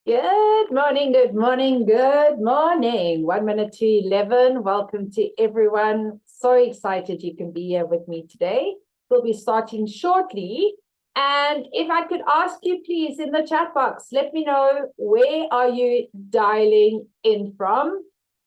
Good morning, good morning, good morning. 1 minute to 11. Welcome to everyone. So excited you can be here with me today. We'll be starting shortly. And if I could ask you, please, in the chat box, let me know where are you dialing in from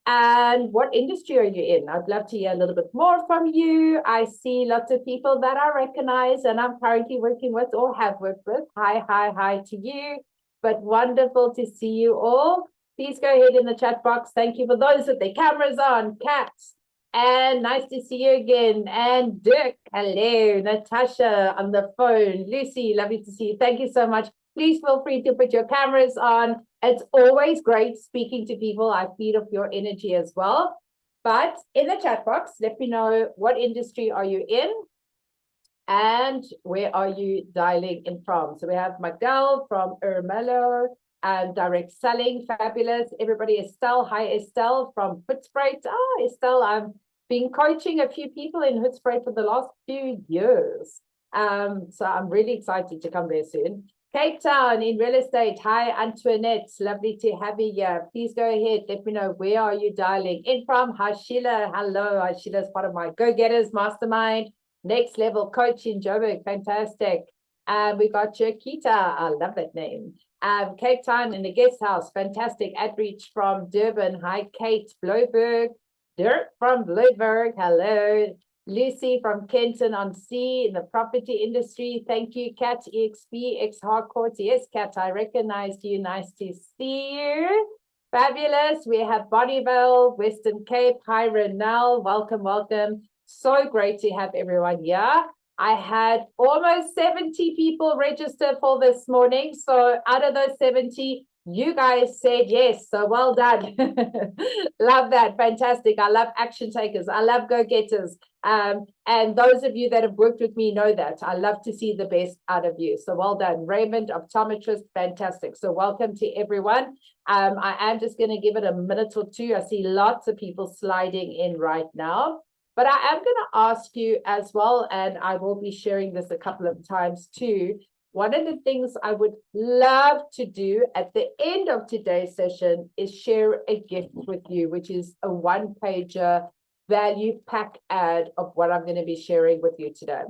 and what industry are you in? I'd love to hear a little bit more from you. I see lots of people that I recognize and I'm currently working with or have worked with. Hi to you. But wonderful to see you all. Please go ahead in the chat box. Thank you for those with their cameras on. Cats. And nice to see you again. And Dirk, hello. Natasha on the phone. Lucy, lovely to see you. Thank you so much. Please feel free to put your cameras on. It's always great speaking to people. I feed off your energy as well. But in the chat box, let me know what industry are you in? And where are you dialing in from? So we have Miguel from Ermelo and direct selling. Fabulous. Everybody, Estelle. Hi, Estelle from Hoedspruit. Estelle, I've been coaching a few people in Hoedspruit for the last few years. So I'm really excited to come there soon. Cape Town in real estate. Hi, Antoinette. Lovely to have you here. Please go ahead. Let me know where are you dialing in from. Hi, Sheila. Hello. Hi, Sheila is part of my Go Getters Mastermind. Next Level Coach in Joburg, fantastic. We got Chiquita, I love that name. Cape Town in the guest house, fantastic. Outreach from Durban, hi Kate. Bloberg, Dirk from Bloberg, hello. Lucy from Kenton on Sea in the property industry, thank you. Kat, EXP, ex Harcourt, yes, Kat, I recognized you, nice to see you. Fabulous, we have Bonnievale, Western Cape, hi Renelle, welcome. So great to have everyone here. I had almost 70 people register for this morning. So out of those 70, you guys said yes. So well done. Love that. Fantastic. I love action takers. I love go-getters. And those of you that have worked with me know that. I love to see the best out of you. So well done. Raymond, optometrist, fantastic. So welcome to everyone. I am just going to give it a minute or two. I see lots of people sliding in right now. But I am going to ask you as well, and I will be sharing this a couple of times too. One of the things I would love to do at the end of today's session is share a gift with you, which is a one-pager value pack ad of what I'm going to be sharing with you today.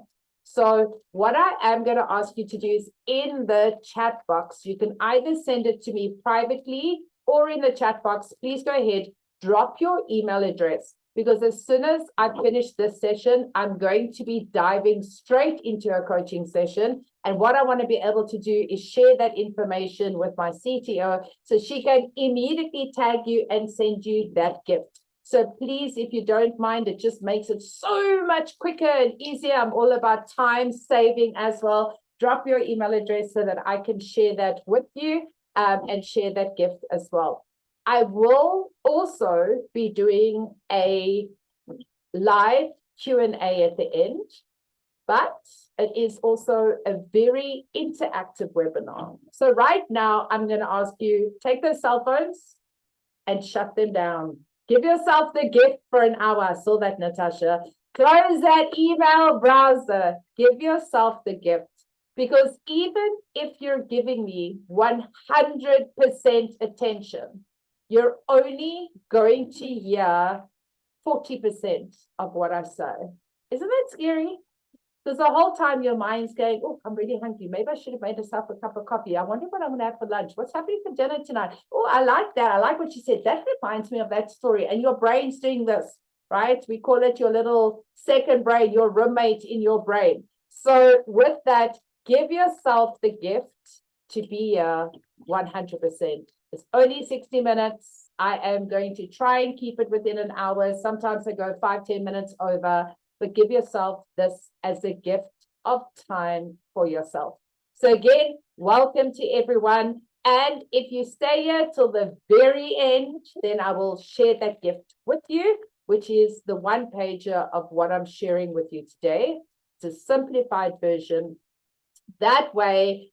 So what I am going to ask you to do is in the chat box, you can either send it to me privately or in the chat box. Please go ahead, drop your email address. Because as soon as I finish this session, I'm going to be diving straight into a coaching session. And what I want to be able to do is share that information with my CTO so she can immediately tag you and send you that gift. So please, if you don't mind, it just makes it so much quicker and easier. I'm all about time saving as well. Drop your email address so that I can share that with you and share that gift as well. I will also be doing a live Q&A at the end, but it is also a very interactive webinar. So right now, I'm going to ask you, take those cell phones and shut them down. Give yourself the gift for an hour. I saw that, Natasha. Close that email browser. Give yourself the gift. Because even if you're giving me 100% attention, you're only going to hear 40% of what I say. Isn't that scary? Because the whole time your mind's going, oh, I'm really hungry. Maybe I should have made myself a cup of coffee. I wonder what I'm going to have for lunch. What's happening for dinner tonight? Oh, I like that. I like what you said. That reminds me of that story. And your brain's doing this, right? We call it your little second brain, your roommate in your brain. So with that, give yourself the gift to be 100%. It's only 60 minutes. I am going to try and keep it within an hour. Sometimes I go 5-10 minutes over, but give yourself this as a gift of time for yourself. So again, welcome to everyone. And if you stay here till the very end, then I will share that gift with you, which is the one pager of what I'm sharing with you today. It's a simplified version. That way,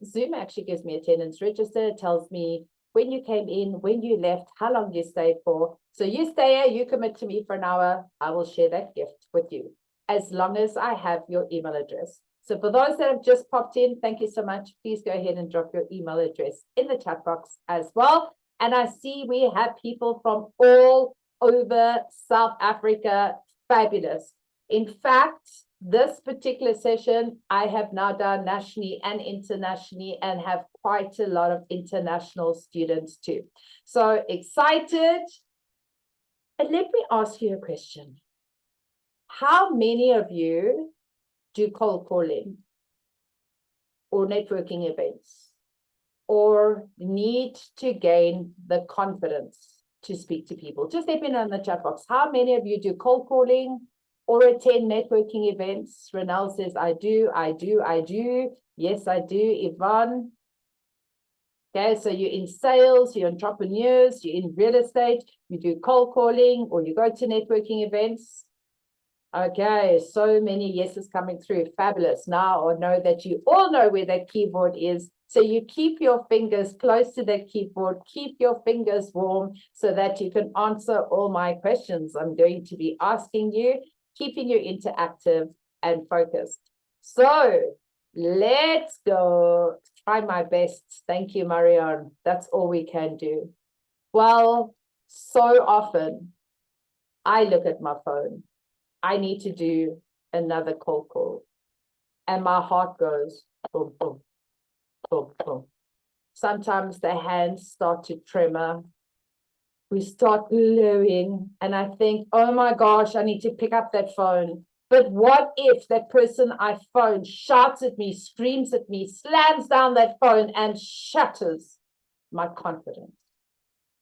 Zoom actually gives me attendance register. It tells me when you came in, when you left, how long you stayed for. So you stay here, you commit to me for an hour, I will share that gift with you, as long as I have your email address. So for those that have just popped in, thank you so much. Please go ahead and drop your email address in the chat box as well. And I see we have people from all over South Africa. Fabulous. In fact, this particular session, I have now done nationally and internationally and have quite a lot of international students too. So excited. And let me ask you a question. How many of you do cold calling or networking events or need to gain the confidence to speak to people? Just let me know in the chat box. How many of you do cold calling or attend networking events? Renelle says, I do. Yes, I do. Yvonne. Okay, so you're in sales, you're entrepreneurs, you're in real estate, you do cold calling, or you go to networking events. Okay, so many yeses coming through. Fabulous. Now I know that you all know where that keyboard is. So you keep your fingers close to that keyboard, keep your fingers warm so that you can answer all my questions I'm going to be asking you, keeping you interactive and focused. So let's go. Try my best. Thank you, Marianne. That's all we can do. Well, so often I look at my phone. I need to do another cold call. And my heart goes, boom, boom, boom, boom. Sometimes the hands start to tremor. We start glowing. And I think, oh my gosh, I need to pick up that phone. But what if that person I phoned shouts at me, screams at me, slams down that phone and shatters my confidence?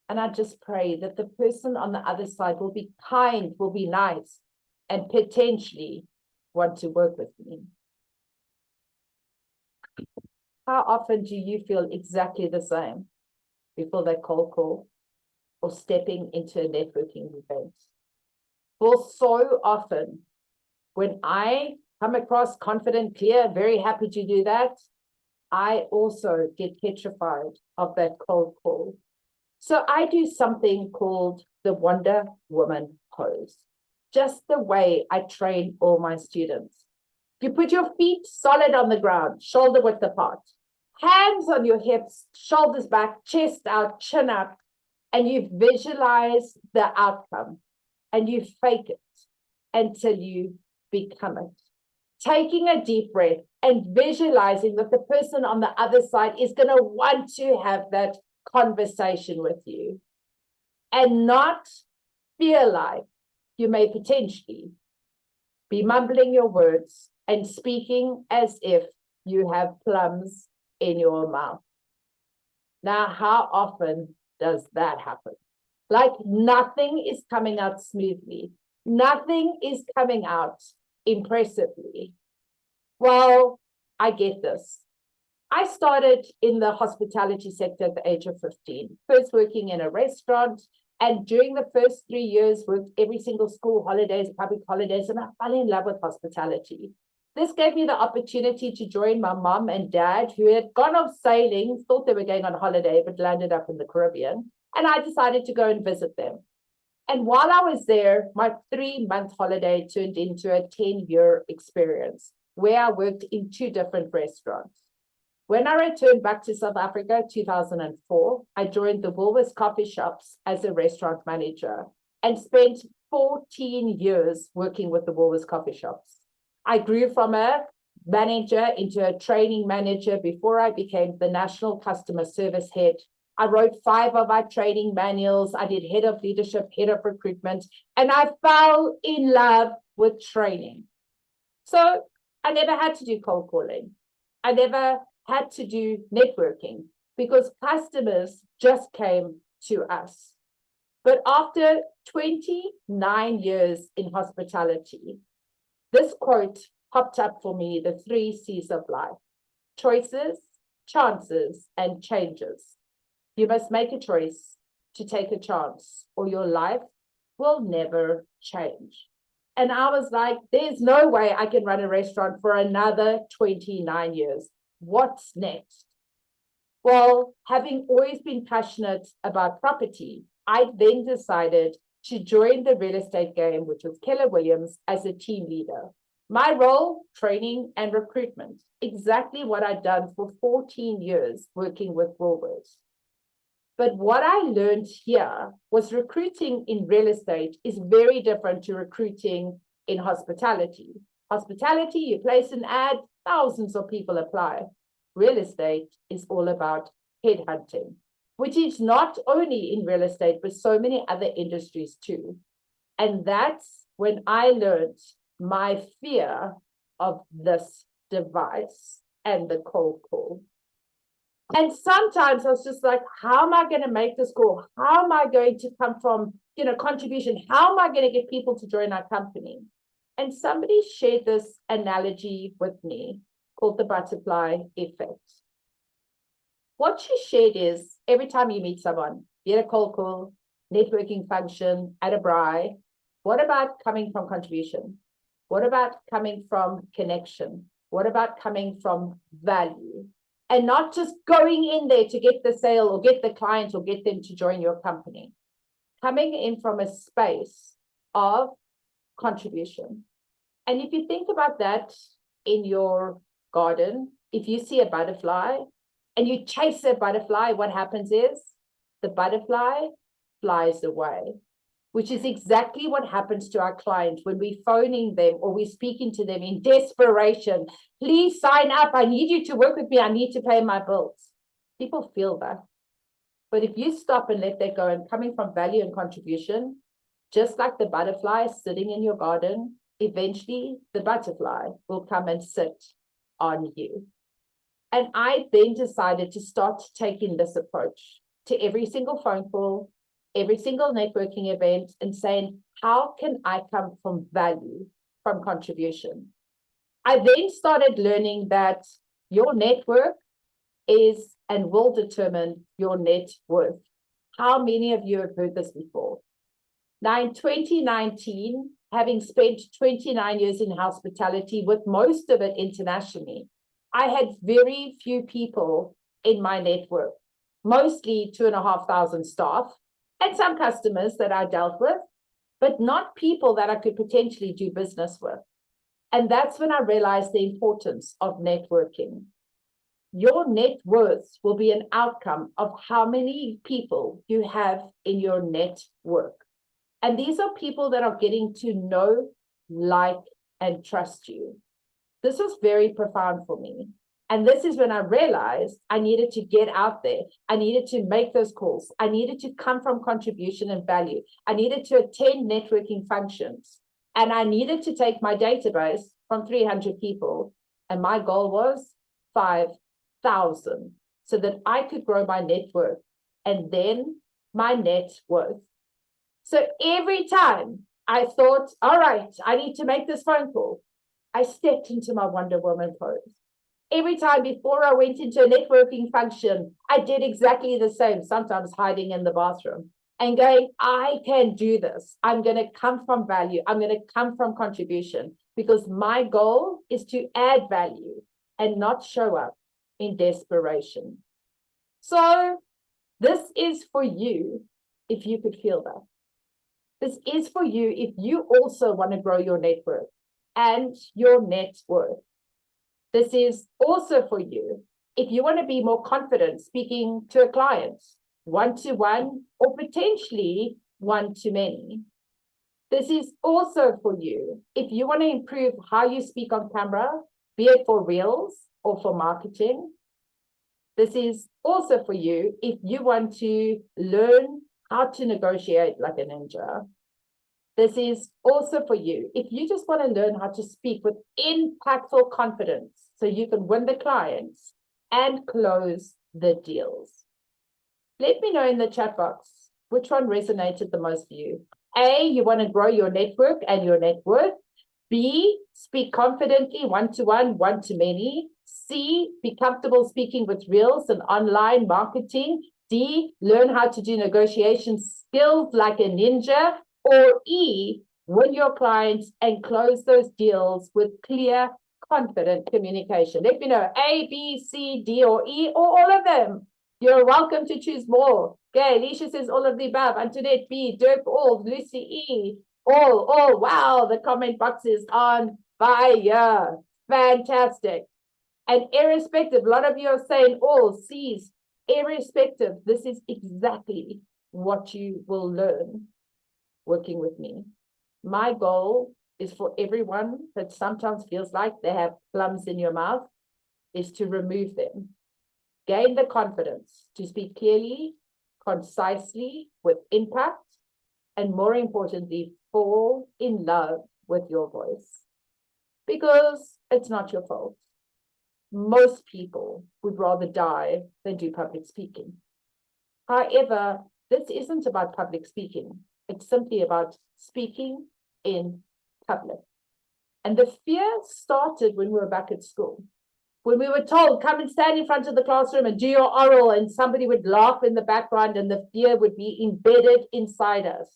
And I just pray that the person on the other side will be kind, will be nice, and potentially want to work with me. How often do you feel exactly the same before that cold call or stepping into a networking event? Well, so often when I come across confident, clear, very happy to do that, I also get petrified of that cold call. So I do something called the Wonder Woman pose. Just the way I train all my students. You put your feet solid on the ground, shoulder width apart, hands on your hips, shoulders back, chest out, chin up, and you visualize the outcome and you fake it until you become it. Taking a deep breath and visualizing that the person on the other side is going to want to have that conversation with you and not feel like you may potentially be mumbling your words and speaking as if you have plums in your mouth. Now, how often does that happen? Like nothing is coming out smoothly. Nothing is coming out impressively. Well, I get this. I started in the hospitality sector at the age of 15, first working in a restaurant. And during the first 3 years, worked every single school holidays, public holidays, and I fell in love with hospitality. This gave me the opportunity to join my mom and dad, who had gone off sailing, thought they were going on holiday, but landed up in the Caribbean. And I decided to go and visit them. And while I was there, my 3-month holiday turned into a 10-year experience where I worked in 2 different restaurants. When I returned back to South Africa, 2004, I joined the Woolworths coffee shops as a restaurant manager and spent 14 years working with the Woolworths coffee shops. I grew from a manager into a training manager before I became the national customer service head. I wrote 5 of our training manuals. I did head of leadership, head of recruitment, and I fell in love with training. So I never had to do cold calling. I never had to do networking because customers just came to us. But after 29 years in hospitality, this quote popped up for me, the 3 C's of life: choices, chances, and changes. You must make a choice to take a chance or your life will never change. And I was like, there's no way I can run a restaurant for another 29 years. What's next? Well, having always been passionate about property, I then decided to join the real estate game, which was Keller Williams, as a team leader. My role, training and recruitment. Exactly what I'd done for 14 years working with Woolworths. But what I learned here was recruiting in real estate is very different to recruiting in hospitality. Hospitality, you place an ad, thousands of people apply. Real estate is all about headhunting, which is not only in real estate, but so many other industries too. And that's when I learned my fear of this device and the cold call. And sometimes I was just like, how am I going to make this call? How am I going to come from, contribution? How am I going to get people to join our company? And somebody shared this analogy with me called the butterfly effect. What she shared is every time you meet someone, be it a cold call, networking function, at a braai, what about coming from contribution? What about coming from connection? What about coming from value? And not just going in there to get the sale or get the client or get them to join your company. Coming in from a space of contribution. And if you think about that in your garden, if you see a butterfly and you chase a butterfly, what happens is the butterfly flies away, which is exactly what happens to our client when we're phoning them or we're speaking to them in desperation. Please sign up. I need you to work with me. I need to pay my bills. People feel that. But if you stop and let that go and coming from value and contribution, just like the butterfly sitting in your garden, eventually the butterfly will come and sit on you. And I then decided to start taking this approach to every single phone call, every single networking event, and saying, how can I come from value, from contribution? I then started learning that your network is and will determine your net worth. How many of you have heard this before? Now, in 2019, having spent 29 years in hospitality, with most of it internationally, I had very few people in my network, mostly 2,500 staff, and some customers that I dealt with, but not people that I could potentially do business with. And that's when I realized the importance of networking. Your net worth will be an outcome of how many people you have in your network. And these are people that are getting to know, like, and trust you. This was very profound for me. And this is when I realized I needed to get out there. I needed to make those calls. I needed to come from contribution and value. I needed to attend networking functions. And I needed to take my database from 300 people. And my goal was 5,000 so that I could grow my network and then my net worth. So every time I thought, all right, I need to make this phone call, I stepped into my Wonder Woman pose. Every time before I went into a networking function, I did exactly the same, sometimes hiding in the bathroom and going, I can do this. I'm going to come from value. I'm going to come from contribution because my goal is to add value and not show up in desperation. So this is for you if you could feel that. This is for you if you also want to grow your network and your net worth. This is also for you if you want to be more confident speaking to a client, one-to-one or potentially one-to-many. This is also for you if you want to improve how you speak on camera, be it for reels or for marketing. This is also for you if you want to learn how to negotiate like a ninja. This is also for you if you just want to learn how to speak with impactful confidence so you can win the clients and close the deals. Let me know in the chat box which one resonated the most for you. A, you want to grow your network and your net worth. B, speak confidently one-to-one, one-to-many. C, be comfortable speaking with reels and online marketing. D, learn how to do negotiation skills like a ninja. Or E, win your clients and close those deals with clear, confident communication. Let me know, A, B, C, D, or E, or all of them. You're welcome to choose more. Okay, Alicia says all of the above. Antoinette, B, Dirk, all. Lucy, E, all. Wow, the comment box is on Fire. Fantastic. And irrespective, a lot of you are saying all C's, irrespective, this is exactly what you will learn working with me. My goal is for everyone that sometimes feels like they have plums in your mouth, is to remove them. Gain the confidence to speak clearly, concisely, with impact, and more importantly, fall in love with your voice. Because it's not your fault. Most people would rather die than do public speaking. However, this isn't about public speaking. It's simply about speaking in public. And the fear started when we were back at school. When we were told, come and stand in front of the classroom and do your oral, and somebody would laugh in the background and the fear would be embedded inside us.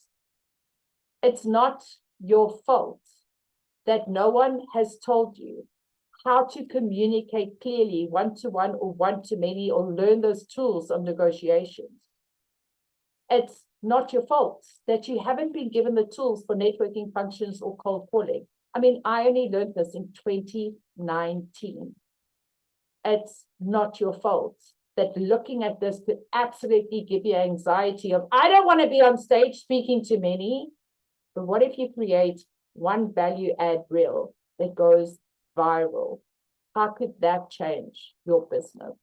It's not your fault that no one has told you how to communicate clearly one-to-one or one-to-many or learn those tools of negotiations. It's not your fault that you haven't been given the tools for networking functions or cold calling. I mean, I only learned this in 2019. It's not your fault that looking at this could absolutely give you anxiety of, I don't want to be on stage speaking to many. But what if you create one value add reel that goes viral? How could that change your business?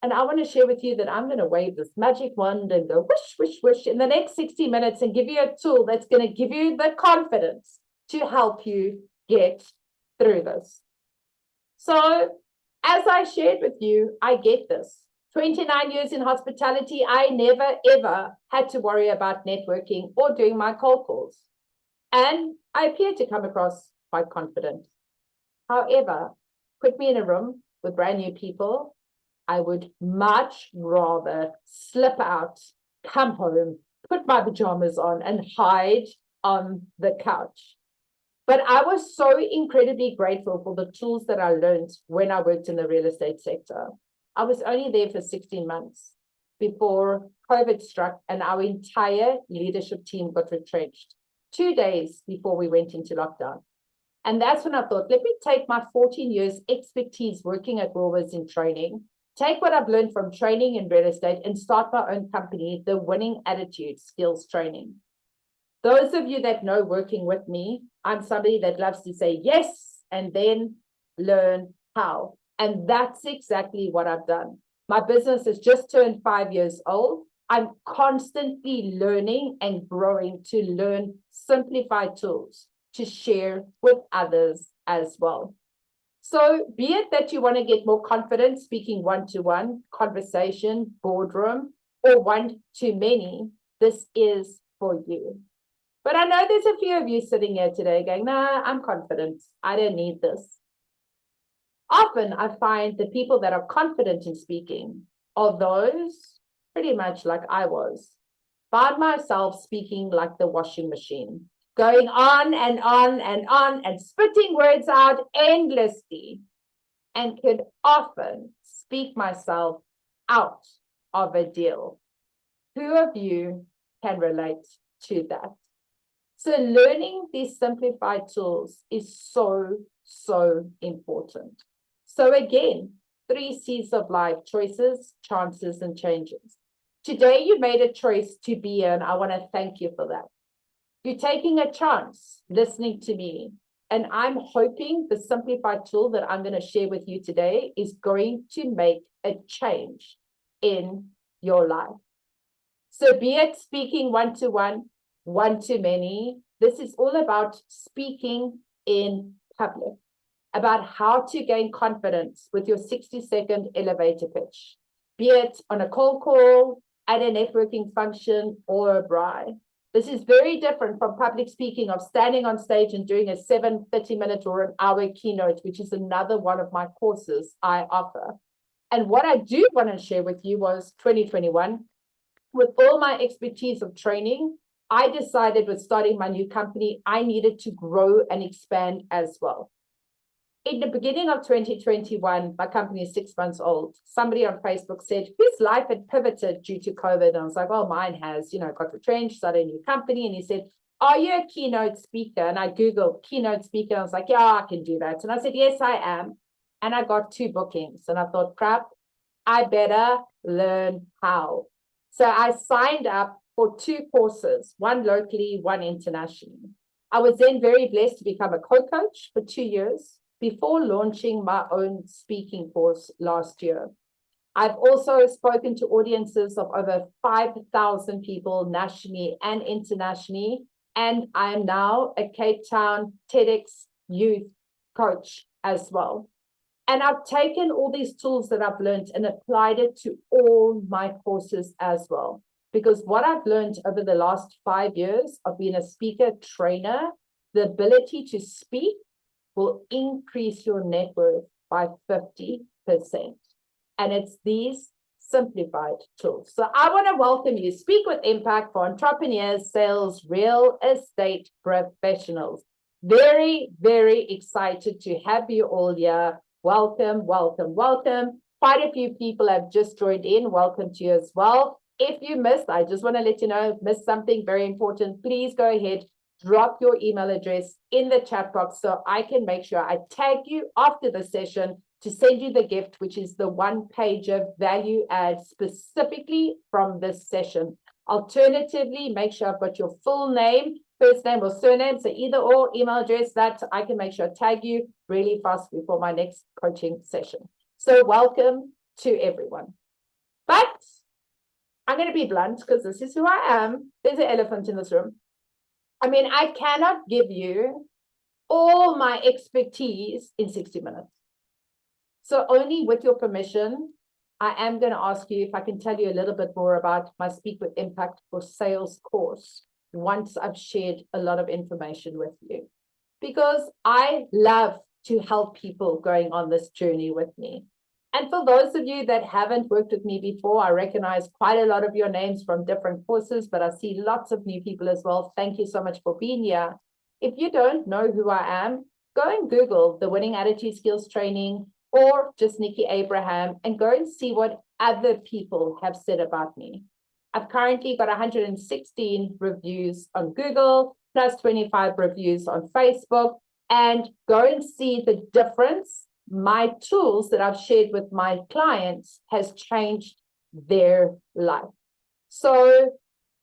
And I want to share with you that I'm going to wave this magic wand and go whoosh, whoosh, whoosh in the next 60 minutes and give you a tool that's going to give you the confidence to help you get through this. So as I shared with you, I get this. 29 years in hospitality, I never, ever had to worry about networking or doing my cold calls. And I appear to come across quite confident. However, put me in a room with brand new people, I would much rather slip out, come home, put my pajamas on, and hide on the couch. But I was so incredibly grateful for the tools that I learned when I worked in the real estate sector. I was only there for 16 months before COVID struck and our entire leadership team got retrenched 2 days before we went into lockdown. And that's when I thought, let me take my 14 years expertise working at Woolworths in training, take what I've learned from training in real estate and start my own company, the Winning Attitude Skills Training. Those of you that know working with me, I'm somebody that loves to say yes and then learn how. And that's exactly what I've done. My business has just turned 5 years old. I'm constantly learning and growing to learn simplified tools to share with others as well. So be it that you want to get more confident speaking one-to-one, conversation, boardroom, or one-to-many, this is for you. But I know there's a few of you sitting here today going, nah, I'm confident. I don't need this. Often I find the people that are confident in speaking are those pretty much like I was. Found myself speaking like the washing machine, going on and on and on and spitting words out endlessly, and could often speak myself out of a deal. Who of you can relate to that? So learning these simplified tools is so, so important. So again, 3 C's of life: choices, chances, and changes. Today, you made a choice to be here, and I want to thank you for that. You're taking a chance listening to me. And I'm hoping the simplified tool that I'm going to share with you today is going to make a change in your life. So be it speaking one-to-one, one-to-many, this is all about speaking in public, about how to gain confidence with your 60-second elevator pitch, be it on a cold call, at a networking function, or a braai. This is very different from public speaking, of standing on stage and doing a 30-minute or an hour keynote, which is another one of my courses I offer. And what I do want to share with you was 2021, with all my expertise of training, I decided with starting my new company, I needed to grow and expand as well. In the beginning of 2021, my company is 6 months old. Somebody on Facebook said, whose life had pivoted due to COVID? And I was like, well, mine has, got retrenched, started a new company. And he said, are you a keynote speaker? And I Googled keynote speaker. I was like, yeah, I can do that. And I said, yes, I am. And I got 2 bookings. And I thought, crap, I better learn how. So I signed up for 2 courses, one locally, one internationally. I was then very blessed to become a co-coach for 2 years before launching my own speaking course last year. I've also spoken to audiences of over 5,000 people nationally and internationally. And I am now a Cape Town TEDx youth coach as well. And I've taken all these tools that I've learned and applied it to all my courses as well. Because what I've learned over the last 5 years of being a speaker trainer, the ability to speak will increase your net worth by 50%. And it's these simplified tools. So I want to welcome you. Speak with Impact for entrepreneurs, sales, real estate professionals. Very, very excited to have you all here. Welcome, welcome, welcome. Quite a few people have just joined in. Welcome to you as well. If you missed, I just want to let you know, missed something very important, please go ahead, drop your email address in the chat box so I can make sure I tag you after the session to send you the gift, which is the 1-pager value add specifically from this session. Alternatively, make sure I've got your full name, first name or surname, so either or email address that I can make sure I tag you really fast before my next coaching session. So welcome to everyone. But I'm going to be blunt because this is who I am. There's an elephant in this room. I mean, I cannot give you all my expertise in 60 minutes. So only with your permission, I am going to ask you if I can tell you a little bit more about my Speak with Impact for Sales course once I've shared a lot of information with you. Because I love to help people going on this journey with me. And for those of you that haven't worked with me before, I recognize quite a lot of your names from different courses, but I see lots of new people as well. Thank you so much for being here. If you don't know who I am, go and Google the Winning Attitude Skills Training or just Nikki Abraham and go and see what other people have said about me. I've currently got 116 reviews on Google, plus 25 reviews on Facebook, and go and see the difference my tools that I've shared with my clients has changed their life. So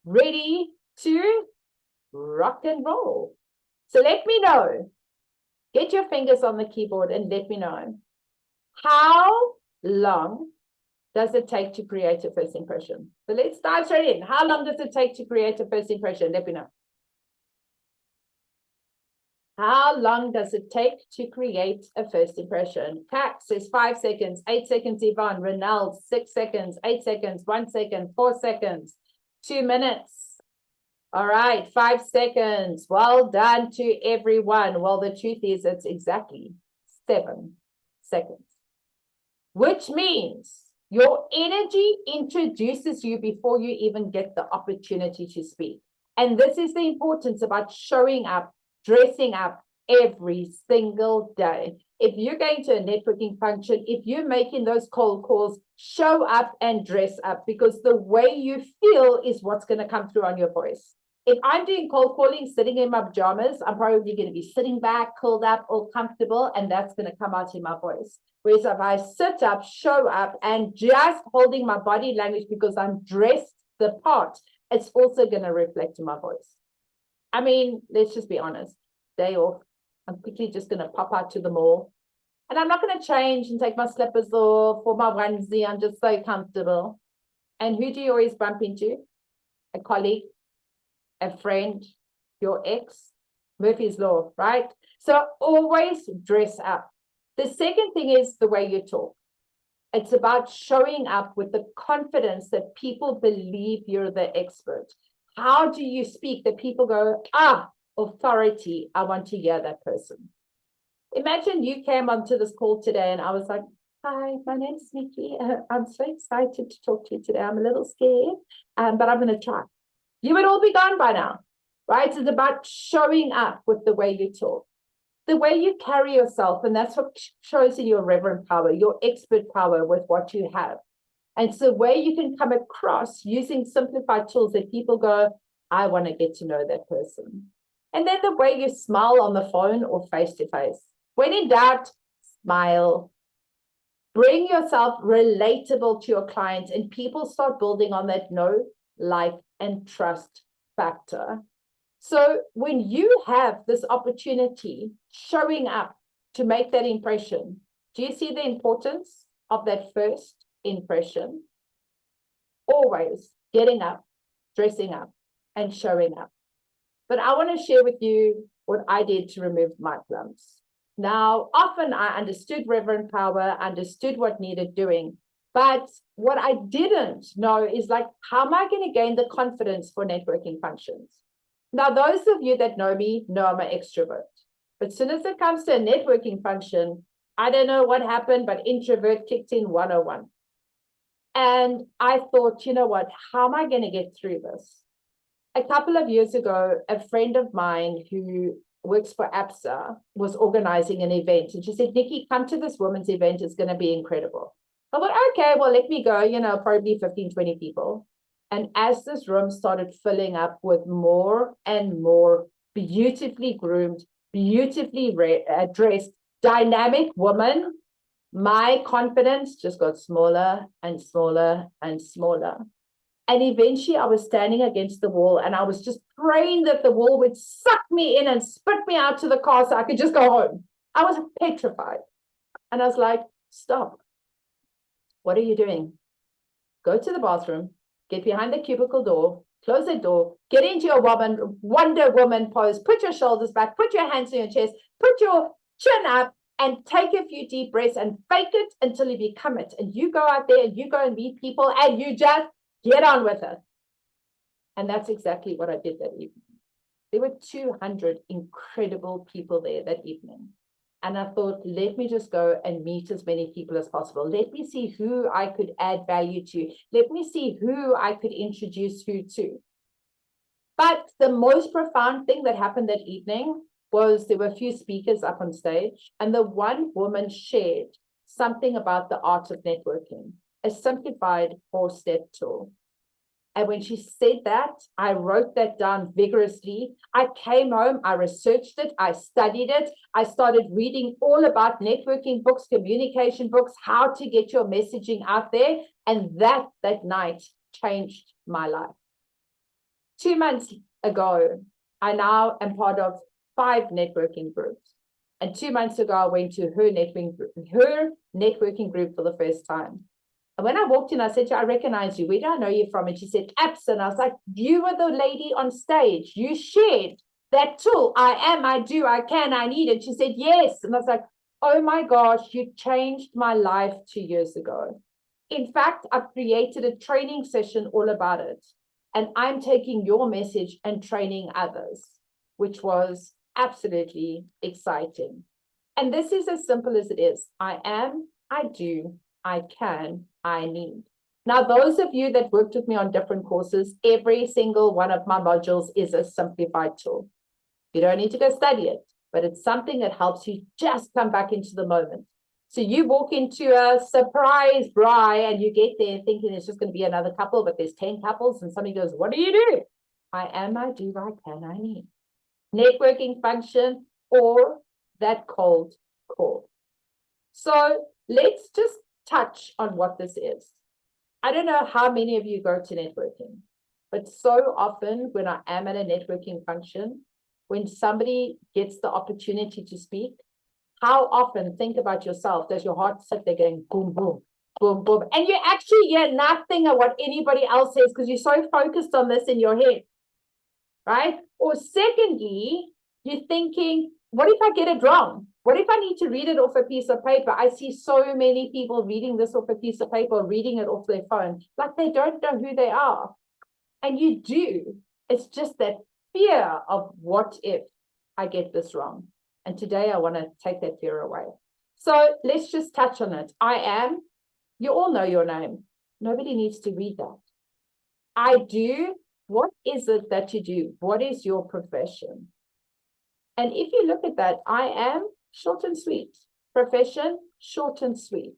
ready to rock and roll. So let me know, get your fingers on the keyboard and let me know, how long does it take to create a first impression? So let's dive straight in. How long does it take to create a first impression? Let me know. How long does it take to create a first impression? Kat says 5 seconds, 8 seconds, Yvonne. Renald, 6 seconds, 8 seconds, 1 second, 4 seconds, 2 minutes. All right, 5 seconds. Well done to everyone. Well, the truth is it's exactly 7 seconds, which means your energy introduces you before you even get the opportunity to speak. And this is the importance about showing up, dressing up every single day. If you're going to a networking function, if you're making those cold calls, show up and dress up, because the way you feel is what's going to come through on your voice. If I'm doing cold calling, sitting in my pajamas, I'm probably going to be sitting back, curled up, all comfortable, and that's going to come out in my voice. Whereas if I sit up, show up, and just holding my body language because I'm dressed the part, it's also going to reflect in my voice. I mean, let's just be honest. Day off, I'm quickly just going to pop out to the mall. And I'm not going to change and take my slippers off or my onesie. I'm just so comfortable. And who do you always bump into? A colleague, a friend, your ex. Murphy's Law, right? So always dress up. The second thing is the way you talk. It's about showing up with the confidence that people believe you're the expert. How do you speak that people go, ah, authority, I want to hear that person. Imagine you came onto this call today and I was like, hi, my name's Nikki. I'm so excited to talk to you today. I'm a little scared, but I'm going to try. You would all be gone by now, right? It's about showing up with the way you talk, the way you carry yourself. And that's what shows in your reverent power, your expert power with what you have. And it's the way you can come across using simplified tools that people go, I want to get to know that person. And then the way you smile on the phone or face to face. When in doubt, smile. Bring yourself relatable to your clients, and people start building on that know, like, and trust factor. So when you have this opportunity showing up to make that impression, do you see the importance of that first impression? Always getting up, dressing up, and showing up. But I want to share with you what I did to remove my clumps. Now, often I understood reverent power, understood what needed doing, but what I didn't know is like, how am I going to gain the confidence for networking functions? Now, those of you that know me know I'm an extrovert. But as soon as it comes to a networking function, I don't know what happened, but introvert kicked in 101. And I thought, you know what, how am I going to get through this? A couple of years ago, a friend of mine who works for APSA was organizing an event. And she said, Nikki, come to this women's event. It's going to be incredible. I thought, okay, well, let me go, probably 15, 20 people. And as this room started filling up with more and more beautifully groomed, beautifully dressed, dynamic women, my confidence just got smaller and smaller and smaller. And eventually I was standing against the wall and I was just praying that the wall would suck me in and spit me out to the car so I could just go home. I was petrified. And I was like, stop. What are you doing? Go to the bathroom, get behind the cubicle door, close the door, get into your Wonder Woman pose, put your shoulders back, put your hands on your chest, put your chin up, and take a few deep breaths and fake it until you become it. And you go out there and you go and meet people and you just get on with it. And that's exactly what I did that evening. There were 200 incredible people there that evening. And I thought, let me just go and meet as many people as possible. Let me see who I could add value to. Let me see who I could introduce who to. But the most profound thing that happened that evening was there were a few speakers up on stage, and the one woman shared something about the art of networking, a simplified 4-step tool. And when she said that, I wrote that down vigorously. I came home, I researched it, I studied it. I started reading all about networking books, communication books, how to get your messaging out there. And that night changed my life. 2 months ago, I now am part of 5 networking groups. And 2 months ago, I went to her networking group for the first time. And when I walked in, I said to her, I recognize you. Where do I know you from? And she said, APSA. And I was like, you were the lady on stage. You shared that tool. I am, I do, I can, I need it. She said, yes. And I was like, oh my gosh, you changed my life 2 years ago. In fact, I've created a training session all about it. And I'm taking your message and training others, which was absolutely exciting. And this is as simple as it is. I am, I do, I can, I need. Now, those of you that worked with me on different courses, every single one of my modules is a simplified tool. You don't need to go study it, but it's something that helps you just come back into the moment. So you walk into a surprise braai and you get there thinking it's just going to be another couple, but there's 10 couples and somebody goes, what do you do? I am, I do, I can, I need. Networking function or that cold call. So let's just touch on what this is. I don't know how many of you go to networking, but so often when I am at a networking function, when somebody gets the opportunity to speak, how often, think about yourself, does your heart sit there going boom, boom, boom, boom, and you actually hear nothing of what anybody else says because you're so focused on this in your head, right? Or secondly, you're thinking, what if I get it wrong? What if I need to read it off a piece of paper? I see so many people reading this off a piece of paper, reading it off their phone, like they don't know who they are. And you do. It's just that fear of what if I get this wrong? And today I want to take that fear away. So let's just touch on it. I am, you all know your name. Nobody needs to read that. I do, what is it that you do? What is your profession? And if you look at that, I am, short and sweet. Profession, short and sweet.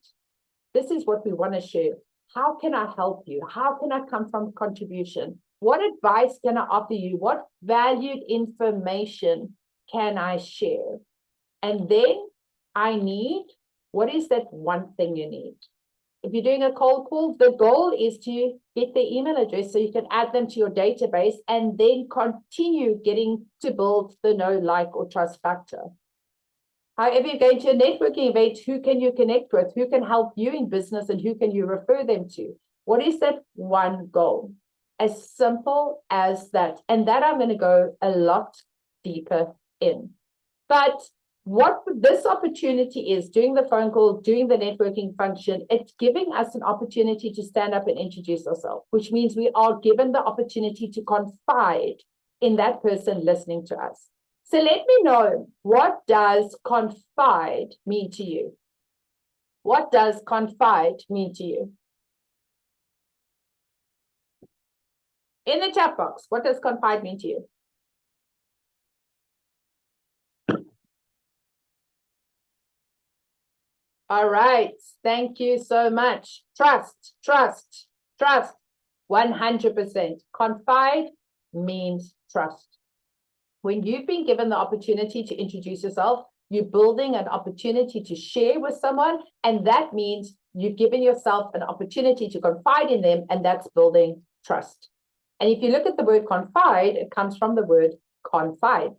This is what we want to share. How can I help you? How can I come from contribution? What advice can I offer you? What valued information can I share? And then I need, what is that one thing you need? If you're doing a cold call, the goal is to get their email address so you can add them to your database and then continue getting to build the know, like, or trust factor. However, you're going to a networking event, who can you connect with? Who can help you in business and who can you refer them to? What is that one goal? As simple as that. And that I'm going to go a lot deeper in. But what this opportunity is, doing the phone call, doing the networking function, it's giving us an opportunity to stand up and introduce ourselves, which means we are given the opportunity to confide in that person listening to us. So let me know, what does confide mean to you? What does confide mean to you? In the chat box, what does confide mean to you? All right. Thank you so much. Trust, trust, trust. 100%. Confide means trust. When you've been given the opportunity to introduce yourself, you're building an opportunity to share with someone, and that means you've given yourself an opportunity to confide in them, and that's building trust. And if you look at the word confide, it comes from the word confide,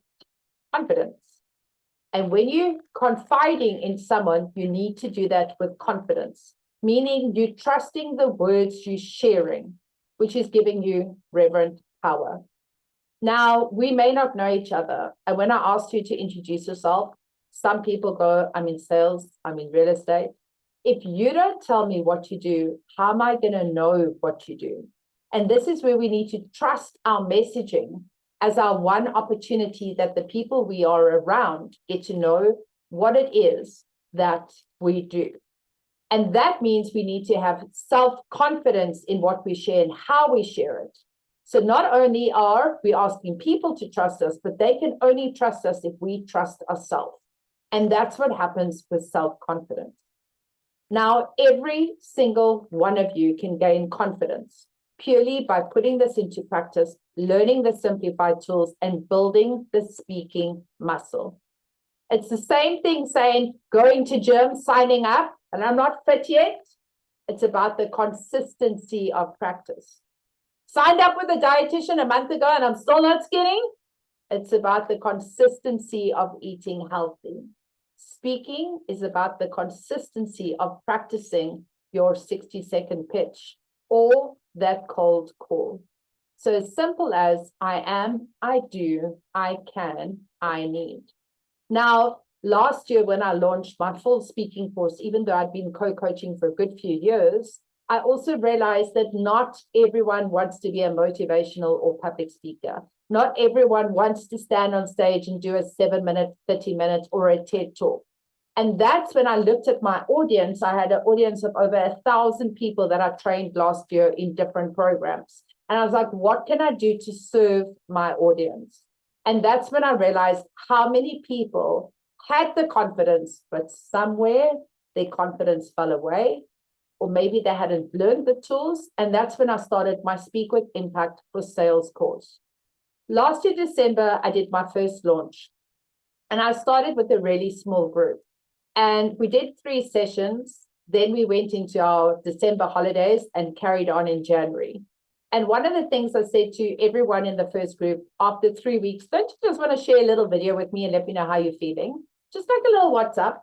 confidence. And when you're confiding in someone, you need to do that with confidence, meaning you're trusting the words you're sharing, which is giving you reverent power. Now, we may not know each other. And when I asked you to introduce yourself, some people go, I'm in sales, I'm in real estate. If you don't tell me what you do, how am I going to know what you do? And this is where we need to trust our messaging as our one opportunity that the people we are around get to know what it is that we do. And that means we need to have self-confidence in what we share and how we share it. So not only are we asking people to trust us, but they can only trust us if we trust ourselves. And that's what happens with self-confidence. Now, every single one of you can gain confidence purely by putting this into practice, learning the simplified tools, and building the speaking muscle. It's the same thing saying going to gym, signing up, and I'm not fit yet. It's about the consistency of practice. Signed up with a dietitian a month ago and I'm still not skinny. It's about the consistency of eating healthy. Speaking is about the consistency of practicing your 60-second pitch or that cold call. So as simple as I am, I do, I can, I need. Now, last year when I launched my full speaking course, even though I'd been co-coaching for a good few years, I also realized that not everyone wants to be a motivational or public speaker. Not everyone wants to stand on stage and do a 7-minute, 30-minute, or a TED talk. And that's when I looked at my audience. I had an audience of over 1,000 people that I trained last year in different programs. And I was like, what can I do to serve my audience? And that's when I realized how many people had the confidence, but somewhere their confidence fell away, or maybe they hadn't learned the tools. And that's when I started my Speak with Impact for Sales course. Last year, December, I did my first launch. And I started with a really small group. And we did 3 sessions. Then we went into our December holidays and carried on in January. And one of the things I said to everyone in the first group, after 3 weeks, don't you just want to share a little video with me and let me know how you're feeling? Just like a little WhatsApp.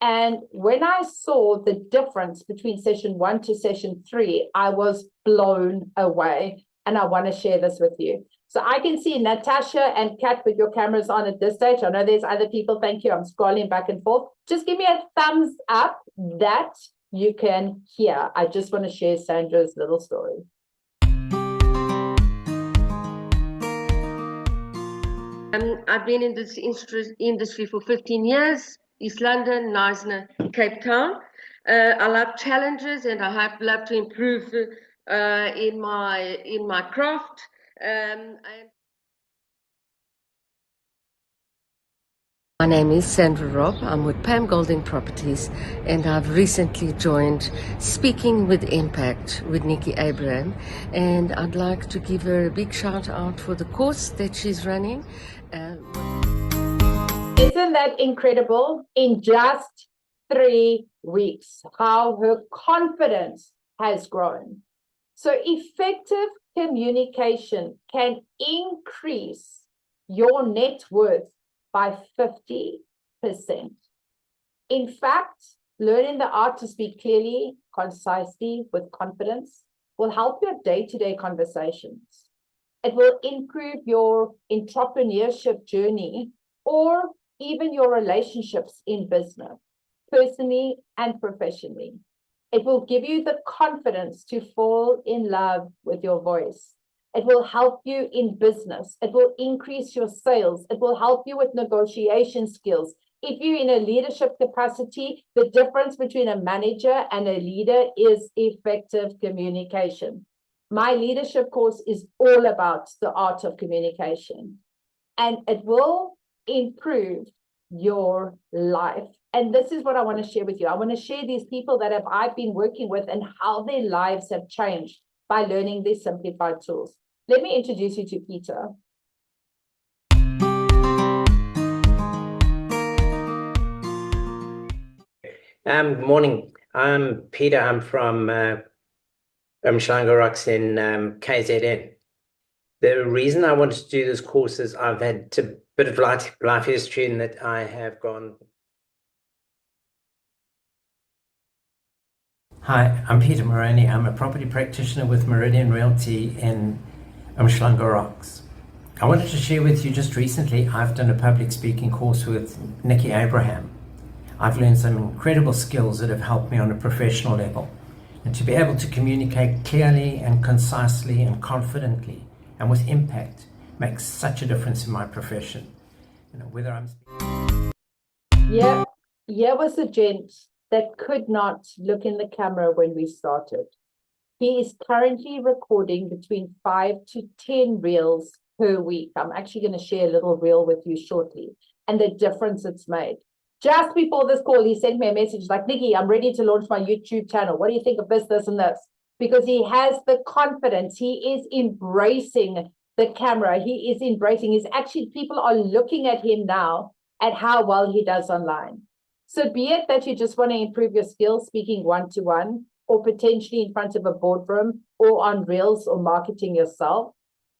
And when I saw the difference between session 1 to session 3, I was blown away. And I want to share this with you. So I can see Natasha and Kat with your cameras on at this stage. I know there's other people. Thank you. I'm scrolling back and forth. Just give me a thumbs up that you can hear. I just want to share Sandra's little story. I've been in this industry for 15 years, East London, Knysna, Cape Town. I love challenges and I love to improve in my craft. And My name is Sandra Robb. I'm with Pam Golding Properties, and I've recently joined Speaking with Impact with Nikki Abraham, and I'd like to give her a big shout out for the course that she's running. Isn't that incredible? In just 3 weeks, how her confidence has grown. So effective communication can increase your net worth by 50%. In fact, learning the art to speak clearly, concisely, with confidence will help your day-to-day conversations. It will improve your entrepreneurship journey or even your relationships in business, personally and professionally. It will give you the confidence to fall in love with your voice. It will help you in business. It will increase your sales. It will help you with negotiation skills. If you're in a leadership capacity, the difference between a manager and a leader is effective communication. My leadership course is all about the art of communication, and it will improve your life. And this is what I want to share with you. I want to share these people that I've been working with and how their lives have changed by learning these simplified tools. Let me introduce you to Peter. Good morning. I'm Peter. I'm from Umhlanga Rocks in KZN. The reason I wanted to do this course is I've had a bit of life history in that I have gone. Hi, I'm Peter Moroney. I'm a property practitioner with Meridian Realty in Umhlanga Rocks. I wanted to share with you just recently, I've done a public speaking course with Nikki Abraham. I've learned some incredible skills that have helped me on a professional level. And to be able to communicate clearly and concisely and confidently and with impact makes such a difference in my profession. You know, whether I'm Yeah, here was a gent that could not look in the camera when we started. He is currently recording between 5 to 10 reels per week. I'm actually going to share a little reel with you shortly and the difference it's made. Just before this call, he sent me a message like, Nikki, I'm ready to launch my YouTube channel. What do you think of this, this, and this? Because he has the confidence. He is embracing the camera. He is embracing. He's actually, people are looking at him now at how well he does online. So be it that you just want to improve your skills speaking one-to-one or potentially in front of a boardroom or on reels or marketing yourself,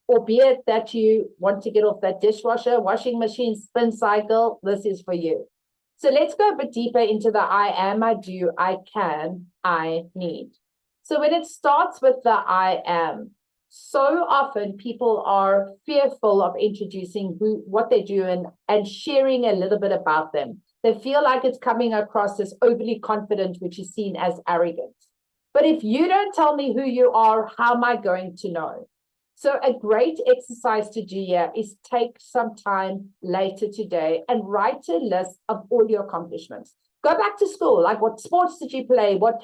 or be it that you want to get off that dishwasher, washing machine, spin cycle, this is for you. So let's go a bit deeper into the I am, I do, I can, I need. So when it starts with the I am, so often people are fearful of introducing what they do and sharing a little bit about them. They feel like it's coming across as overly confident, which is seen as arrogant. But if you don't tell me who you are, how am I going to know? So a great exercise to do here is take some time later today and write a list of all your accomplishments. Go back to school. Like, what sports did you play? What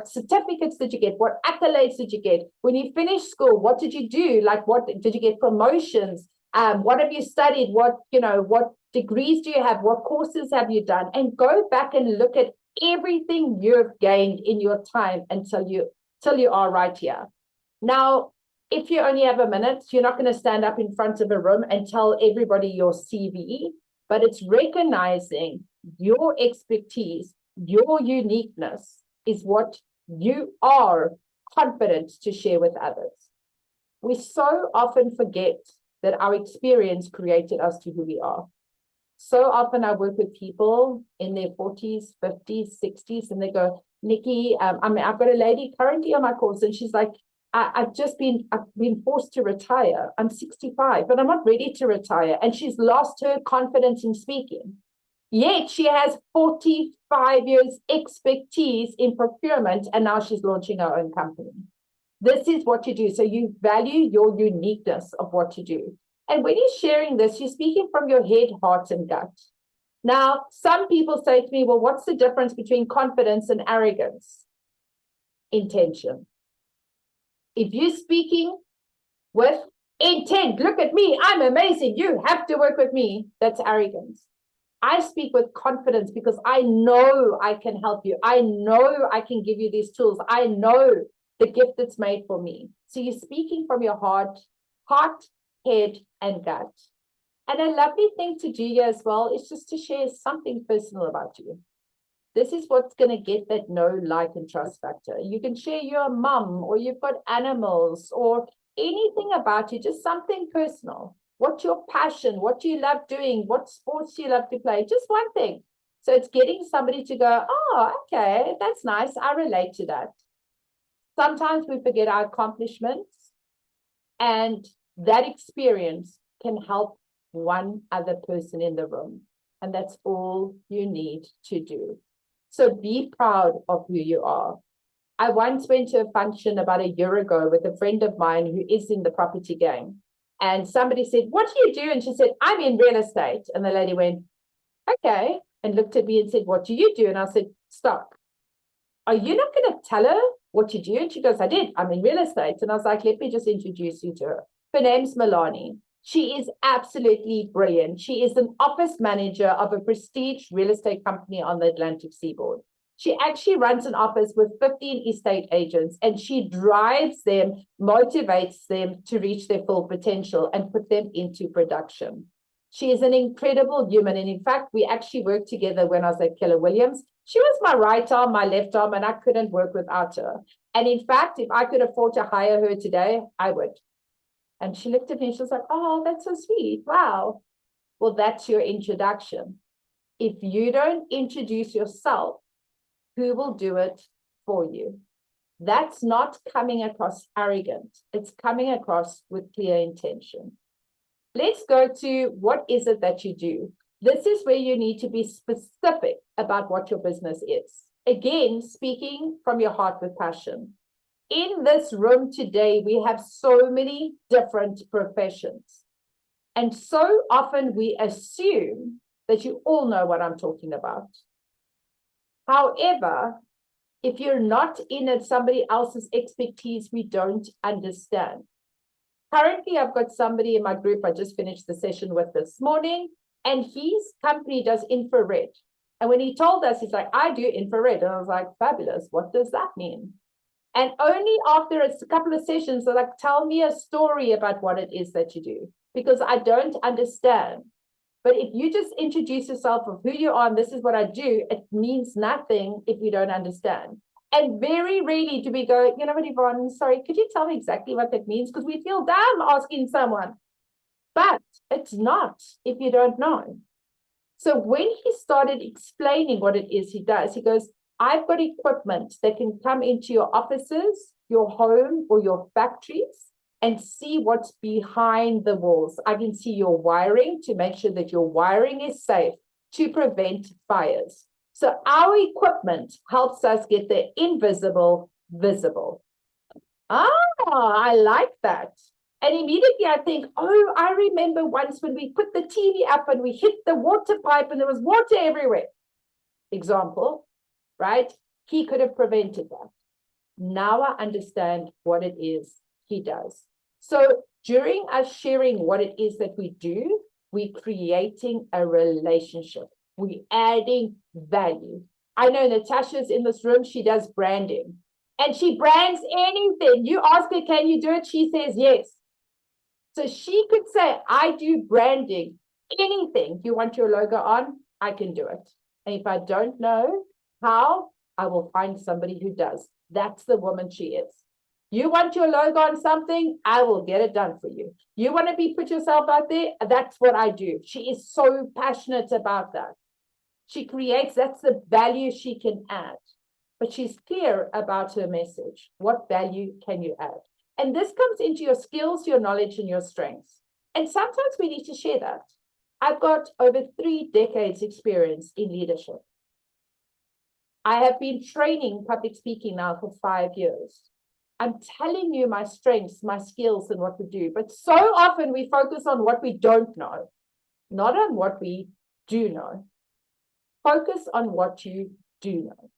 certificates did you get? What accolades did you get? When you finished school, what did you do? Like, what did you get promotions? What have you studied? What degrees do you have? What courses have you done? And go back and look at everything you've gained in your time until you are right here. Now, if you only have a minute, you're not going to stand up in front of a room and tell everybody your CV, but it's recognizing your expertise, your uniqueness is what you are confident to share with others. We so often forget that our experience created us to who we are. So often I work with people in their 40s, 50s, 60s, and they go, Nikki, I've got a lady currently on my course, and she's like, I've been forced to retire. I'm 65, but I'm not ready to retire. And she's lost her confidence in speaking. Yet she has 45 years expertise in procurement, and now she's launching her own company. This is what you do. So you value your uniqueness of what you do. And when you're sharing this, you're speaking from your head, heart, and gut. Now, some people say to me, well, what's the difference between confidence and arrogance? Intention. If you're speaking with intent, look at me, I'm amazing, you have to work with me, that's arrogance. I speak with confidence because I know I can help you. I know I can give you these tools. I know the gift that's made for me. So you're speaking from your heart, head, and gut. And a lovely thing to do here as well is just to share something personal about you. This is what's going to get that know, like, and trust factor. You can share you're a mum, or you've got animals, or anything about you, just something personal. What's your passion? What do you love doing? What sports do you love to play? Just one thing. So it's getting somebody to go, oh, okay, that's nice. I relate to that. Sometimes we forget our accomplishments, and that experience can help one other person in the room. And that's all you need to do. So be proud of who you are. I once went to a function about a year ago with a friend of mine who is in the property game. And somebody said, what do you do? And she said, I'm in real estate. And the lady went, okay, and looked at me and said, what do you do? And I said, stop. Are you not going to tell her what you do? And she goes, I did. I'm in real estate. And I was like, let me just introduce you to her. Her name's Milani. She is absolutely brilliant. She is an office manager of a prestige real estate company on the Atlantic seaboard. She actually runs an office with 15 estate agents, and she drives them, motivates them to reach their full potential and put them into production. She is an incredible human. And in fact, we actually worked together when I was at Keller Williams. She was my right arm, my left arm, and I couldn't work without her. And in fact, if I could afford to hire her today, I would. And she looked at me and she was like, oh, that's so sweet. Wow. Well, that's your introduction. If you don't introduce yourself, who will do it for you? That's not coming across arrogant. It's coming across with clear intention. Let's go to what is it that you do? This is where you need to be specific about what your business is. Again, speaking from your heart with passion. In this room today, we have so many different professions. And so often we assume that you all know what I'm talking about. However, if you're not in it, somebody else's expertise, we don't understand. Currently, I've got somebody in my group I just finished the session with this morning, and his company does infrared. And when he told us, he's like, I do infrared. And I was like, fabulous. What does that mean? And only after a couple of sessions, they're like, tell me a story about what it is that you do, because I don't understand. But if you just introduce yourself of who you are, and this is what I do, it means nothing if you don't understand. And very rarely do we go, you know what, Yvonne, sorry, could you tell me exactly what that means? Because we feel dumb asking someone. But it's not if you don't know. So when he started explaining what it is he does, he goes, I've got equipment that can come into your offices, your home, or your factories and see what's behind the walls. I can see your wiring to make sure that your wiring is safe to prevent fires. So our equipment helps us get the invisible visible. Ah, I like that. And immediately I think, oh, I remember once when we put the TV up and we hit the water pipe and there was water everywhere. Example, right? He could have prevented that. Now I understand what it is he does. So during us sharing what it is that we do, we're creating a relationship. We're adding value. I know Natasha's in this room. She does branding. And she brands anything. You ask her, can you do it? She says yes. So she could say, I do branding. Anything you want your logo on, I can do it. And if I don't know how, I will find somebody who does. That's the woman she is. You want your logo on something, I will get it done for you. You want to put yourself out there, that's what I do. She is so passionate about that. She creates, that's the value she can add. But she's clear about her message. What value can you add? And this comes into your skills, your knowledge, and your strengths. And sometimes we need to share that. I've got over 3 decades experience in leadership. I have been training public speaking now for 5 years. I'm telling you my strengths, my skills, and what we do. But so often we focus on what we don't know, not on what we do know. Focus on what you do know,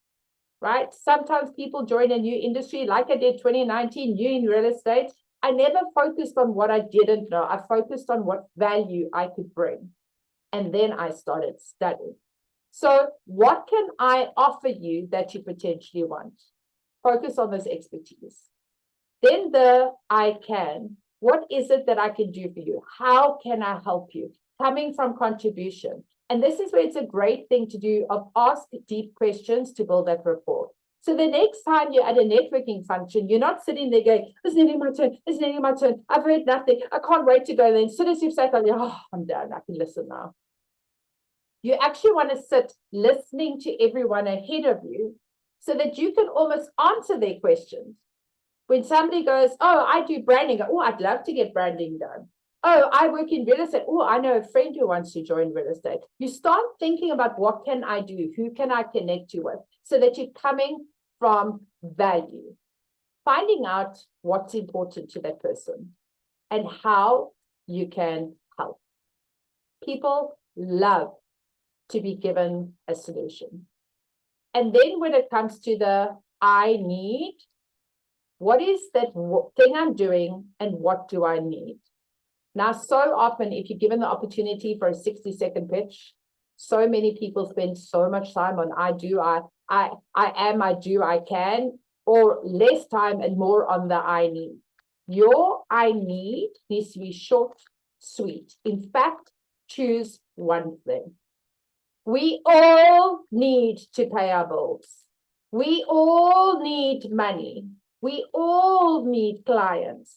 right? Sometimes people join a new industry, like I did 2019, new in real estate. I never focused on what I didn't know. I focused on what value I could bring. And then I started studying. So what can I offer you that you potentially want? Focus on this expertise. Then the I can. What is it that I can do for you? How can I help you? Coming from contribution. And this is where it's a great thing to do of ask deep questions to build that rapport. So the next time you're at a networking function, you're not sitting there going, it's nearly my turn, it's nearly my turn, I've heard nothing, I can't wait to go there. As soon as you've sat down, you're, oh, I'm done, I can listen now. You actually want to sit listening to everyone ahead of you so that you can almost answer their questions. When somebody goes, oh, I do branding, oh, I'd love to get branding done. Oh, I work in real estate. Oh, I know a friend who wants to join real estate. You start thinking about what can I do? Who can I connect you with? So that you're coming from value. Finding out what's important to that person and how you can help. People love to be given a solution. And then when it comes to the I need, what is that thing I'm doing and what do I need? Now, so often, if you're given the opportunity for a 60-second pitch, so many people spend so much time on I do, I am, I do, I can, or less time and more on the I need. Your I need needs to be short, sweet. In fact, choose one thing. We all need to pay our bills. We all need money. We all need clients.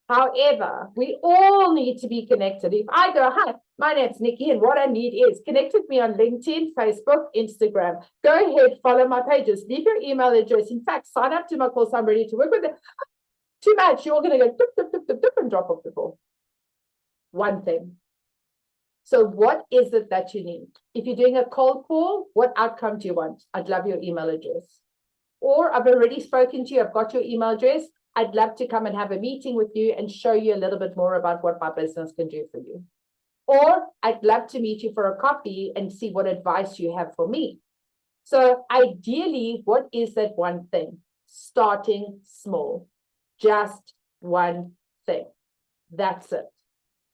However, we all need to be connected. If I go, hi, my name's Nikki, and what I need is connect with me on LinkedIn, Facebook, Instagram. Go ahead, follow my pages, leave your email address. In fact, sign up to my course. I'm ready to work with it. Too much. You're going to go dip, dip, dip, dip, dip, and drop off the call. One thing. So what is it that you need? If you're doing a cold call, what outcome do you want? I'd love your email address. Or I've already spoken to you. I've got your email address. I'd love to come and have a meeting with you and show you a little bit more about what my business can do for you. Or I'd love to meet you for a coffee and see what advice you have for me. So ideally, what is that one thing? Starting small. Just one thing. That's it.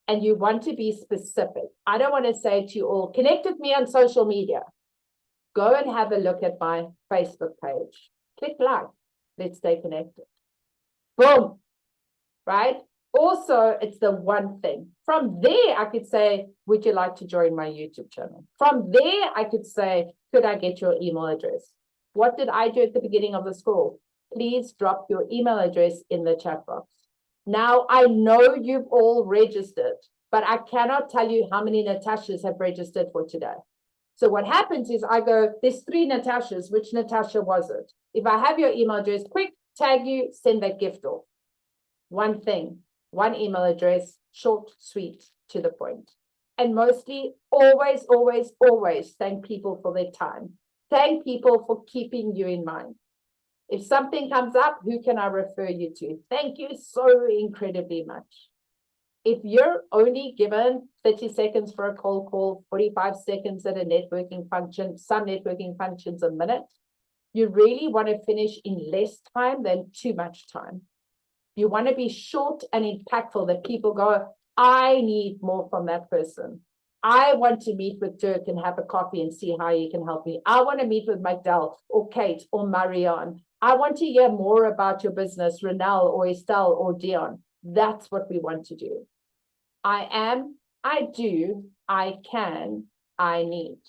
And you want to be specific. I don't want to say to you all, connect with me on social media. Go and have a look at my Facebook page. Click like. Let's stay connected. Boom. Right? Also, it's the one thing. From there, I could say, would you like to join my YouTube channel? From there, I could say, could I get your email address? What did I do at the beginning of the school? Please drop your email address in the chat box. Now, I know you've all registered, but I cannot tell you how many Natashas have registered for today. So what happens is I go, there's 3 Natashas. Which Natasha was it? If I have your email address, quick, tag you, send that gift off. One thing, one email address, short, sweet, to the point. And mostly, always, always, always thank people for their time. Thank people for keeping you in mind. If something comes up, who can I refer you to? Thank you so incredibly much. If you're only given 30 seconds for a cold call, 45 seconds at a networking function, some networking functions a minute, you really want to finish in less time than too much time. You want to be short and impactful that people go, I need more from that person. I want to meet with Dirk and have a coffee and see how he can help me. I want to meet with Magdal or Kate or Marianne. I want to hear more about your business, Renelle or Estelle or Dion. That's what we want to do. I am, I do, I can, I need.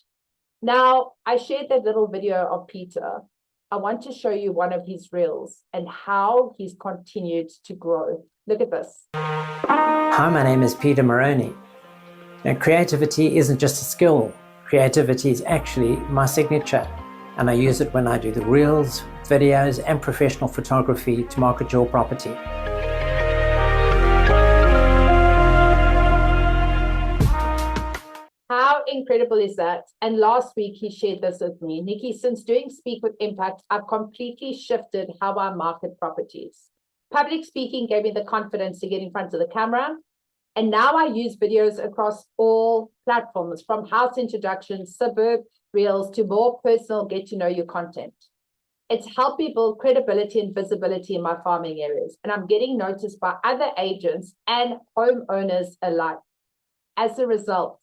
Now, I shared that little video of Peter. I want to show you one of his reels and how he's continued to grow. Look at this. Hi, my name is Peter Maroney. Now, creativity isn't just a skill. Creativity is actually my signature, and I use it when I do the reels, videos, and professional photography to market your property. How incredible is that? And last week he shared this with me. Nikki, since doing Speak with Impact, I've completely shifted how I market properties. Public speaking gave me the confidence to get in front of the camera. And now I use videos across all platforms, from house introductions, suburb reels, to more personal get to know you content. It's helped me build credibility and visibility in my farming areas. And I'm getting noticed by other agents and homeowners alike. As a result,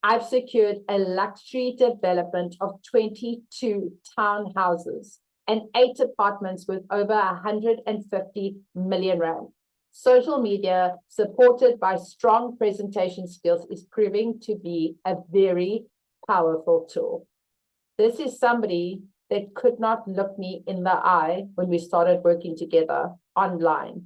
I've secured a luxury development of 22 townhouses and 8 apartments worth over 150 million rand. Social media, supported by strong presentation skills, is proving to be a very powerful tool. This is somebody that could not look me in the eye when we started working together online,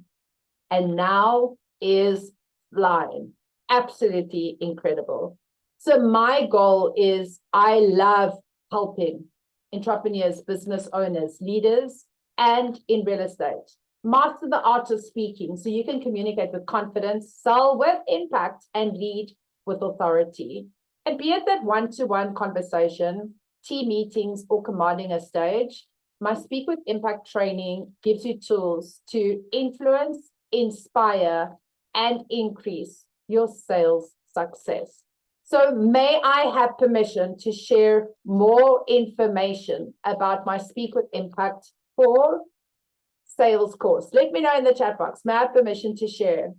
and now is flying. Absolutely incredible. So my goal is, I love helping entrepreneurs, business owners, leaders, and in real estate. Master the art of speaking so you can communicate with confidence, sell with impact, and lead with authority. And be it that one-to-one conversation, team meetings, or commanding a stage, my Speak with Impact training gives you tools to influence, inspire, and increase your sales success. So may I have permission to share more information about my Speak with Impact for Sales course? Let me know in the chat box. May I have permission to share?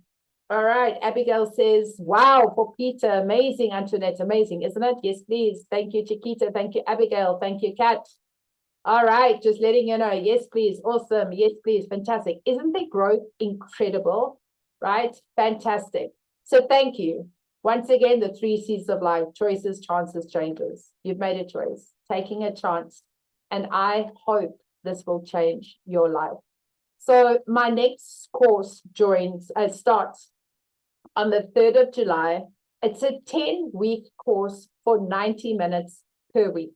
All right. Abigail says, wow, for Peter, amazing. Antoinette, amazing, isn't it? Yes, please. Thank you, Chiquita. Thank you, Abigail. Thank you, Kat. All right. Just letting you know. Yes, please. Awesome. Yes, please. Fantastic. Isn't the growth incredible? Right? Fantastic. So thank you. Once again, the 3 C's of life: choices, chances, changes. You've made a choice, taking a chance. And I hope this will change your life. So my next course starts on the 3rd of July. It's a 10-week course for 90 minutes per week.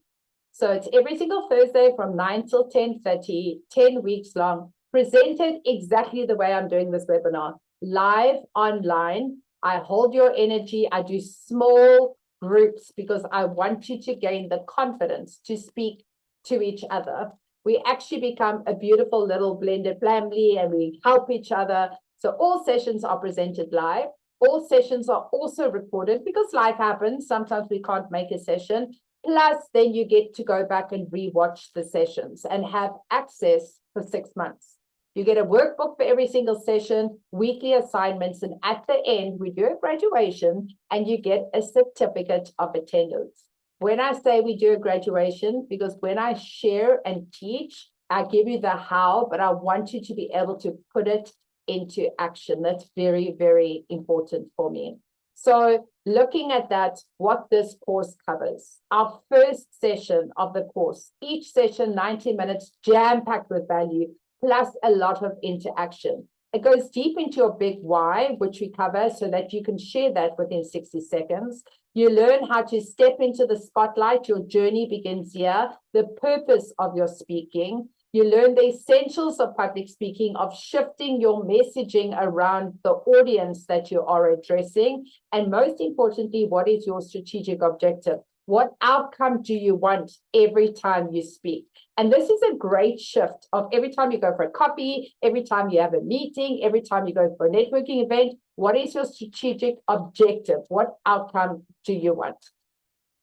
So it's every single Thursday from 9 till 10:30, 10 weeks long, presented exactly the way I'm doing this webinar, live online. I hold your energy. I do small groups because I want you to gain the confidence to speak to each other. We actually become a beautiful little blended family, and we help each other. So all sessions are presented live. All sessions are also recorded because life happens. Sometimes we can't make a session. Plus, then you get to go back and rewatch the sessions and have access for 6 months. You get a workbook for every single session, weekly assignments, and at the end, we do a graduation and you get a certificate of attendance. When I say we do a graduation, because when I share and teach, I give you the how, but I want you to be able to put it into action. That's very, very important for me. So looking at that, what this course covers, our first session of the course, each session 90 minutes, jam-packed with value, plus a lot of interaction. It goes deep into your big why, which we cover so that you can share that within 60 seconds. You learn how to step into the spotlight. Your journey begins here. The purpose of your speaking. You learn the essentials of public speaking, of shifting your messaging around the audience that you are addressing. And most importantly, what is your strategic objective? What outcome do you want every time you speak? And this is a great shift of every time you go for a coffee, every time you have a meeting, every time you go for a networking event. What is your strategic objective? What outcome do you want?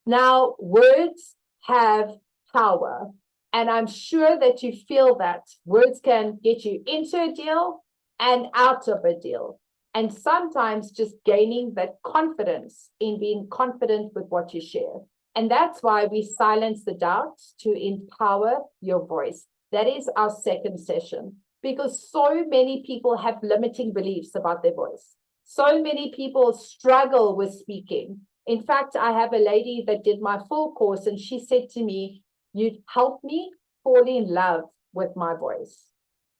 Now, words have power. And I'm sure that you feel that words can get you into a deal and out of a deal. And sometimes just gaining that confidence in being confident with what you share. And that's why we silence the doubts to empower your voice. That is our second session, because so many people have limiting beliefs about their voice. So many people struggle with speaking. In fact, I have a lady that did my full course, and she said to me, "You helped me fall in love with my voice."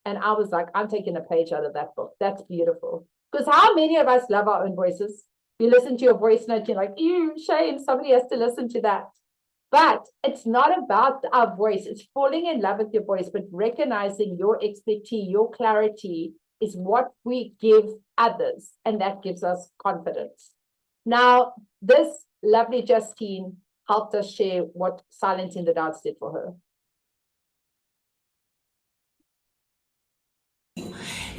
And I was like, I'm taking a page out of that book. That's beautiful. Because how many of us love our own voices? You listen to your voice note, you're like, ew, shame, somebody has to listen to that. But it's not about our voice. It's falling in love with your voice, but recognizing your expertise, your clarity is what we give others. And that gives us confidence. Now, this lovely Justine helped us share what Silencing the Doubts did for her.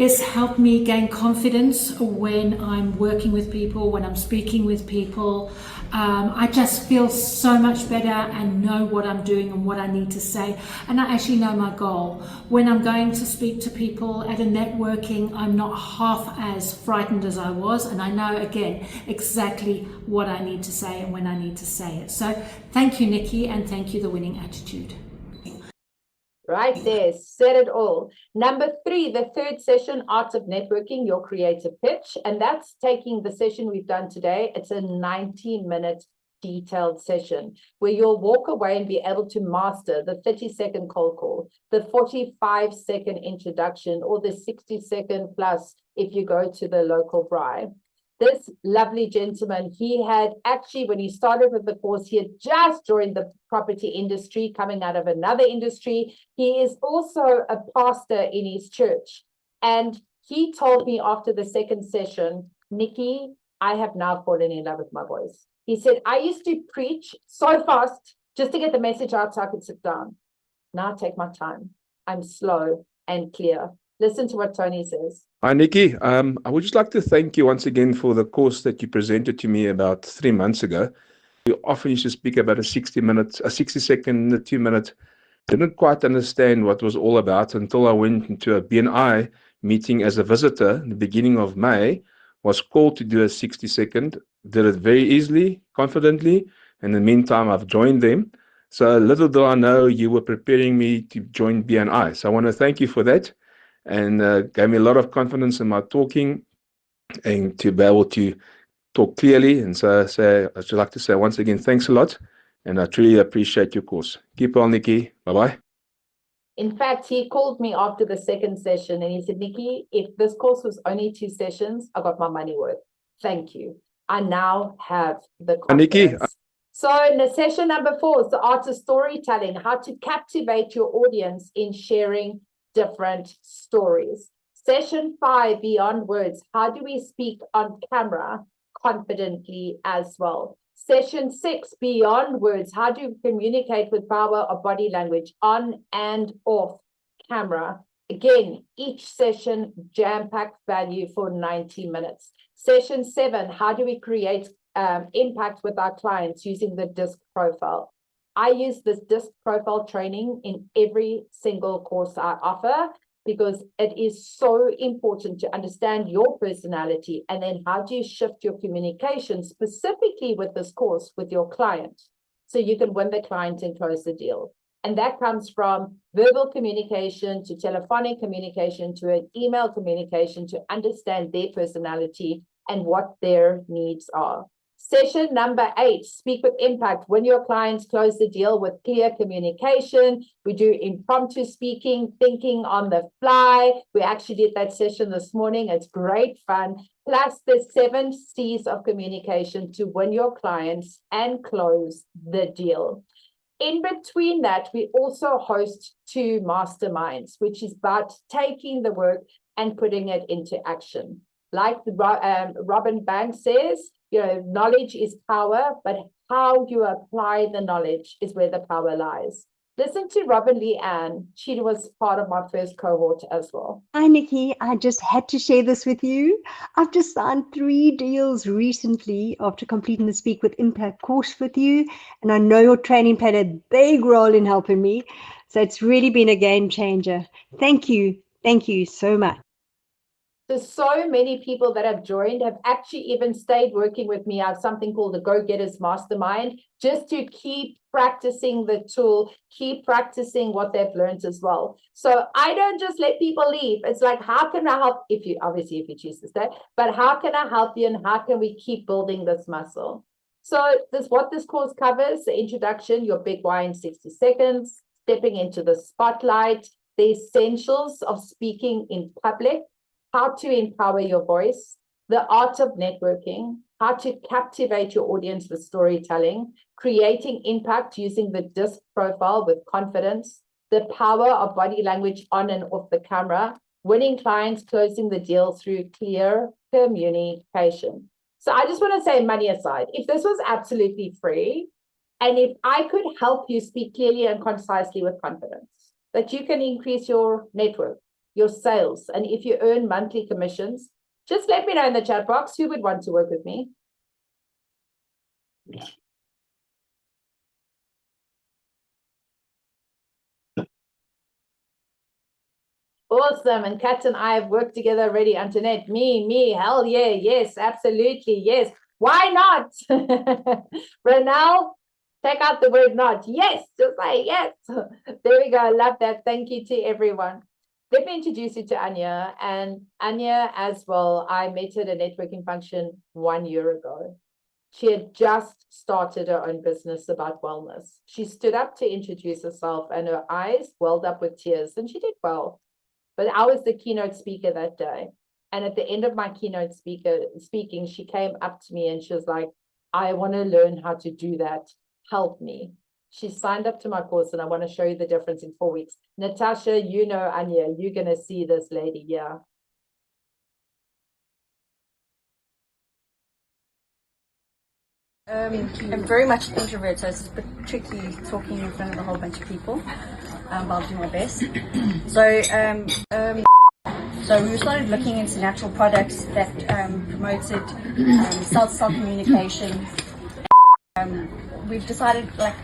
It's helped me gain confidence when I'm working with people, when I'm speaking with people. I just feel so much better and know what I'm doing and what I need to say. And I actually know my goal. When I'm going to speak to people at a networking, I'm not half as frightened as I was. And I know, again, exactly what I need to say and when I need to say it. So thank you, Nikki, and thank you, The Winning Attitude. Right there, said it all. Number 3, the third session, Art of Networking, your creative pitch. And that's taking the session we've done today. It's a 90-minute detailed session where you'll walk away and be able to master the 30-second cold call, the 45-second introduction, or the 60-second plus if you go to the local braai. This lovely gentleman, he had actually, when he started with the course, he had just joined the property industry, coming out of another industry. He is also a pastor in his church. And he told me after the second session, Nikki, I have now fallen in love with my voice. He said, I used to preach so fast just to get the message out so I could sit down. Now I take my time. I'm slow and clear. Listen to what Tony says. Hi, Nikki. I would just like to thank you once again for the course that you presented to me about 3 months ago. You often used to speak about a 60-second, a 2-minute. Didn't quite understand what it was all about until I went into a BNI meeting as a visitor in the beginning of May, was called to do a 60-second, did it very easily, confidently. In the meantime, I've joined them. So little do I know you were preparing me to join BNI. So I want to thank you for that. And gave me a lot of confidence in my talking and to be able to talk clearly. And so I'd just like to say once again, thanks a lot. And I truly appreciate your course. Keep on, Nikki. Bye-bye. In fact, he called me after the second session and he said, Nikki, if this course was only 2 sessions, I got my money worth. Thank you. I now have the confidence. Nikki, So in the session number 4 is the art of storytelling, how to captivate your audience in sharing different stories. Session 5, beyond words, how do we speak on camera confidently as well? Session 6, beyond words, how do you communicate with power of body language on and off camera? Again, each session jam-packed value for 90 minutes. Session 7, how do we create impact with our clients using the DISC profile? I use this DISC profile training in every single course I offer because it is so important to understand your personality and then how do you shift your communication specifically with this course with your client so you can win the client and close the deal. And that comes from verbal communication to telephonic communication to an email communication to understand their personality and what their needs are. Session number 8, speak with impact. When your clients close the deal with clear communication, we do impromptu speaking, thinking on the fly. We actually did that session this morning. It's great fun. Plus the 7 C's of communication to win your clients and close the deal. In between that, we also host 2 masterminds, which is about taking the work and putting it into action. Like Robin Banks says, knowledge is power, but how you apply the knowledge is where the power lies. Listen to Robin Lee Ann. She was part of my first cohort as well. Hi, Nikki. I just had to share this with you. I've just signed 3 deals recently after completing the Speak with Impact course with you. And I know your training played a big role in helping me. So it's really been a game changer. Thank you. Thank you so much. So many people that have joined have actually even stayed working with me. I have something called the Go-Getters Mastermind, just to keep practicing the tool, keep practicing what they've learned as well. So I don't just let people leave. It's like, how can I help? If you choose to stay, but how can I help you and how can we keep building this muscle? So what this course covers: the introduction, your big why in 60 seconds, stepping into the spotlight, the essentials of speaking in public, how to empower your voice, the art of networking, how to captivate your audience with storytelling, creating impact using the DISC profile with confidence, the power of body language on and off the camera, winning clients, closing the deal through clear communication. So I just want to say, money aside, if this was absolutely free, and if I could help you speak clearly and concisely with confidence, that you can increase your network, your sales. And if you earn monthly commissions, just let me know in the chat box who would want to work with me. Awesome. And Kat and I have worked together already. Antoinette, me, hell yeah, yes, absolutely, yes. Why not? Renal, check out the word not. Yes, just say yes. There we go. I love that. Thank you to everyone. Let me introduce you to Anya. And Anya as well, I met her at a networking function 1 year ago. She had just started her own business about wellness. She stood up to introduce herself and her eyes welled up with tears, and she did well. But I was the keynote speaker that day. And at the end of my keynote speaking, she came up to me and she was like, I want to learn how to do that. Help me. She signed up to my course, and I want to show you the difference in 4 weeks. Natasha, you know Anya, you're going to see this lady here. I'm very much an introvert, so it's a bit tricky talking in front of a whole bunch of people, but I'll do my best. So we started looking into natural products that promoted cell-to-cell communication. We've decided, like,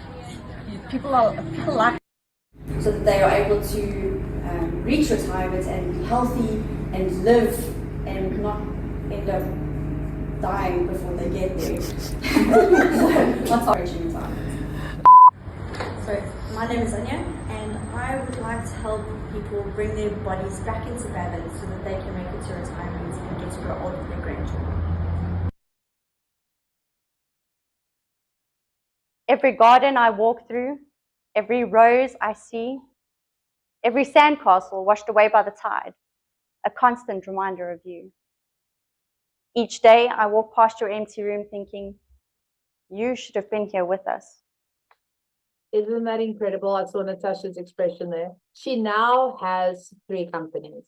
people like, so that they are able to reach retirement and be healthy and live and not end up dying before they get there. What's reaching retirement? So my name is Anya, and I would like to help people bring their bodies back into balance so that they can make it to retirement and get to grow old with their grandchildren. Every garden I walk through, every rose I see, every sandcastle washed away by the tide, a constant reminder of you. Each day I walk past your empty room thinking, you should have been here with us. Isn't that incredible? I saw Natasha's expression there. She now has 3 companies.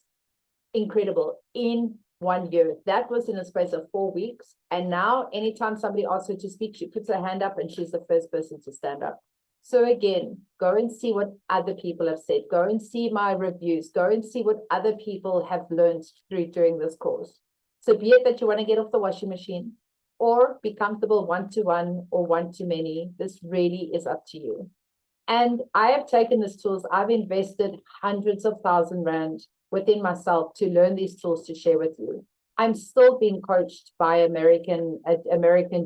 Incredible. In 1 year. That was in a space of 4 weeks. And now anytime somebody asks her to speak, she puts her hand up and she's the first person to stand up. So again, go and see what other people have said. Go and see my reviews. Go and see what other people have learned during this course. So be it that you want to get off the washing machine or be comfortable one-to-one or one-to-many, this really is up to you. And I have taken these tools. I've invested hundreds of thousand rand within myself to learn these tools to share with you. I'm still being coached by American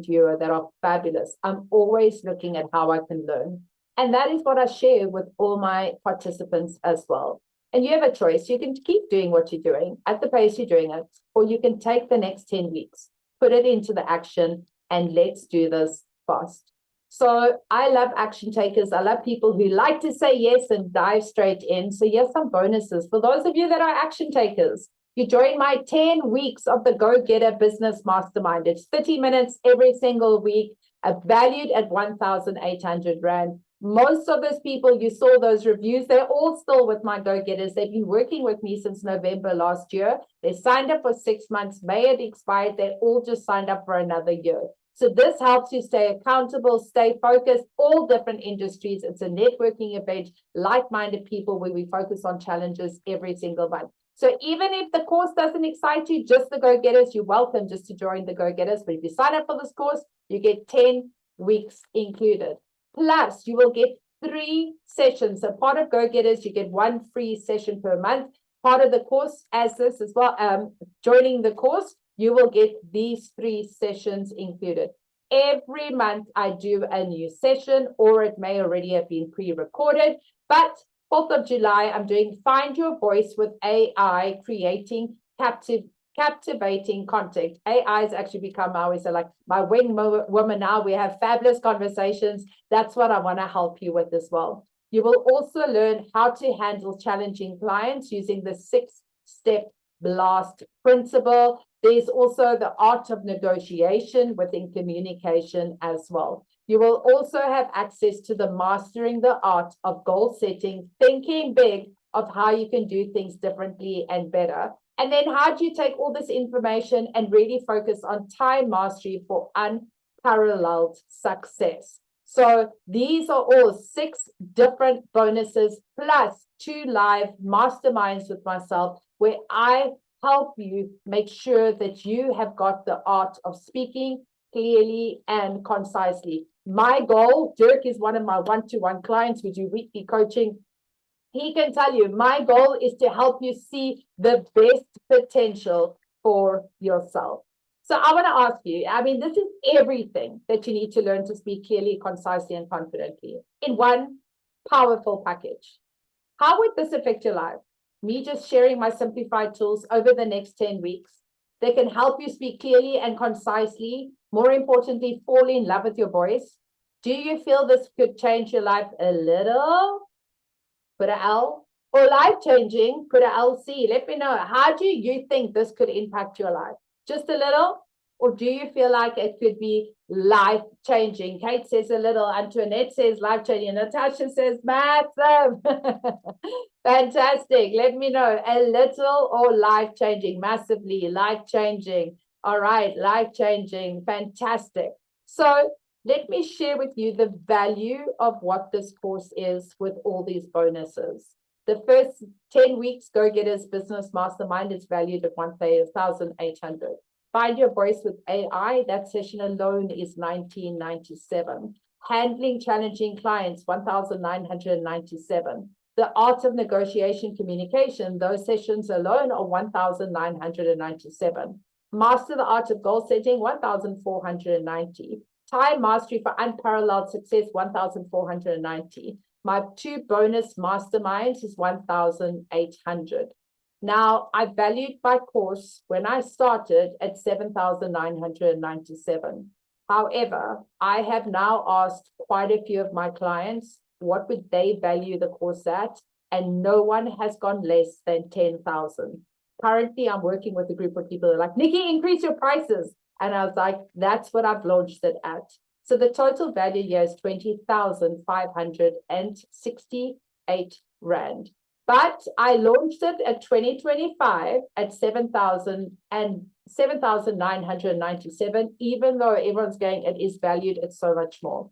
duo that are fabulous. I'm always looking at how I can learn. And that is what I share with all my participants as well. And you have a choice. You can keep doing what you're doing at the pace you're doing it, or you can take the next 10 weeks, put it into the action, and let's do this fast. So I love action takers. I love people who like to say yes and dive straight in. So here's some bonuses. For those of you that are action takers, you join my 10 weeks of the Go-Getter Business Mastermind. It's 30 minutes every single week, valued at 1,800 Rand. Most of those people, you saw those reviews, they're all still with my go-getters. They've been working with me since November last year. They signed up for 6 months. May it expired. They all just signed up for another year. So this helps you stay accountable, stay focused, all different industries. It's a networking event, like-minded people where we focus on challenges every single month. So even if the course doesn't excite you, just the go-getters, you're welcome just to join the go-getters. But if you sign up for this course, you get 10 weeks included. Plus, you will get 3 sessions. So part of Go-Getters, you get 1 free session per month. Part of the course as this as well, joining the course, you will get these 3 sessions included. Every month, I do a new session, or it may already have been pre-recorded. But 4th of July, I'm doing Find Your Voice with AI, creating captivating content. AI has actually become, I always say, like my wing woman now. We have fabulous conversations. That's what I want to help you with as well. You will also learn how to handle challenging clients using the 6-step BLAST principle. There's also the art of negotiation within communication as well. You will also have access to the mastering the art of goal setting, thinking big of how you can do things differently and better. And then how do you take all this information and really focus on time mastery for unparalleled success? So these are all 6 different bonuses plus 2 live masterminds with myself where I help you make sure that you have got the art of speaking clearly and concisely. My goal, Dirk is one of my one-to-one clients. We do weekly coaching. He can tell you, my goal is to help you see the best potential for yourself. So I want to ask you, I mean, this is everything that you need to learn to speak clearly, concisely, and confidently in one powerful package. How would this affect your life? Me just sharing my simplified tools over the next 10 weeks. They can help you speak clearly and concisely. More importantly, fall in love with your voice. Do you feel this could change your life a little? Put a L. Or life-changing? Put a LC. Let me know. How do you think this could impact your life? Just a little? Or do you feel like it could be life-changing? Kate says a little. Antoinette says life-changing. Natasha says massive. Fantastic. Let me know. A little or life-changing? Massively life-changing. All right. Life-changing. Fantastic. So let me share with you the value of what this course is with all these bonuses. The first 10 weeks, Go Getters Business Mastermind is valued at 1,800. Find Your Voice with AI, that session alone is 1,997. Handling Challenging Clients, 1,997. The Art of Negotiation Communication, those sessions alone are 1,997. Master the Art of Goal Setting, 1,490. Time Mastery for Unparalleled Success, 1,490. My 2 bonus masterminds is 1,800. Now, I valued my course when I started at 7,997. However, I have now asked quite a few of my clients, what would they value the course at? And no one has gone less than 10,000. Currently, I'm working with a group of people who are like, Nikki, increase your prices. And I was like, that's what I've launched it at. So the total value here is 20,568 Rand. But I launched it at 2025 at 7,997, even though everyone's going, it is valued at so much more.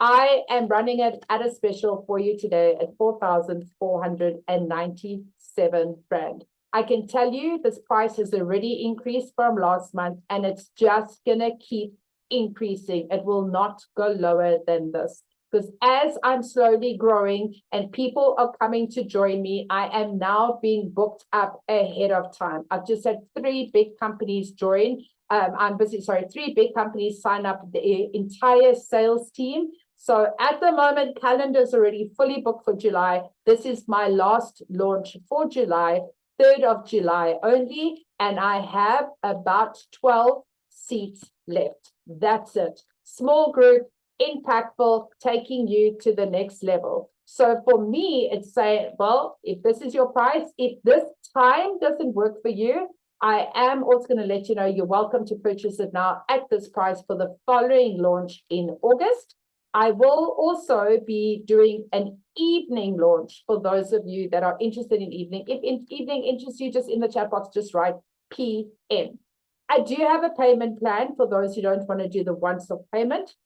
I am running it at a special for you today at 4,497 Rand. I can tell you this price has already increased from last month, and it's just going to keep increasing. It will not go lower than this, because as I'm slowly growing and people are coming to join me, I am now being booked up ahead of time. I've just had 3 big companies join. 3 big companies sign up the entire sales team. So at the moment, calendar is already fully booked for July. This is my last launch for July. 3rd of July only, and I have about 12 seats left. That's it. Small group, impactful, taking you to the next level. So for me, it's saying, well, if this is your price, if this time doesn't work for you, I am also going to let you know you're welcome to purchase it now at this price for the following launch in August. I will also be doing an evening launch for those of you that are interested in evening. If evening interests you, just in the chat box, just write PM. I do have a payment plan for those who don't want to do the once-off payment.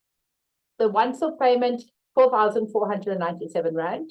The once-off payment, 4,497 Rand.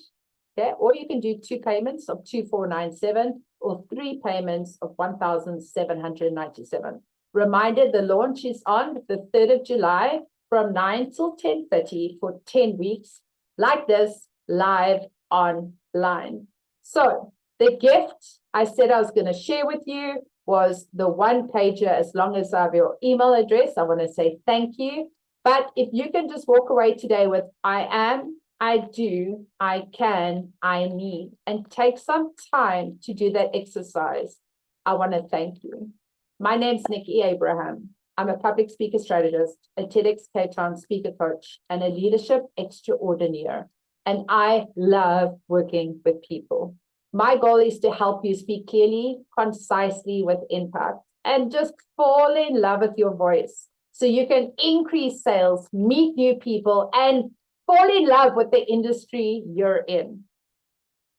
Okay, or you can do 2 payments of 2,497 or 3 payments of 1,797. Reminder, the launch is on the 3rd of July from 9 till 10:30 for 10 weeks, like this, live online. So the gift I said I was going to share with you was the 1-pager. As long as I have your email address, I want to say thank you. But if you can just walk away today with I am, I do, I can, I need, and take some time to do that exercise, I want to thank you. My name's Nikki Abraham. I'm a public speaker strategist, a TEDx Cape Town speaker coach, and a leadership extraordinaire. And I love working with people. My goal is to help you speak clearly, concisely, with impact, and just fall in love with your voice so you can increase sales, meet new people, and fall in love with the industry you're in.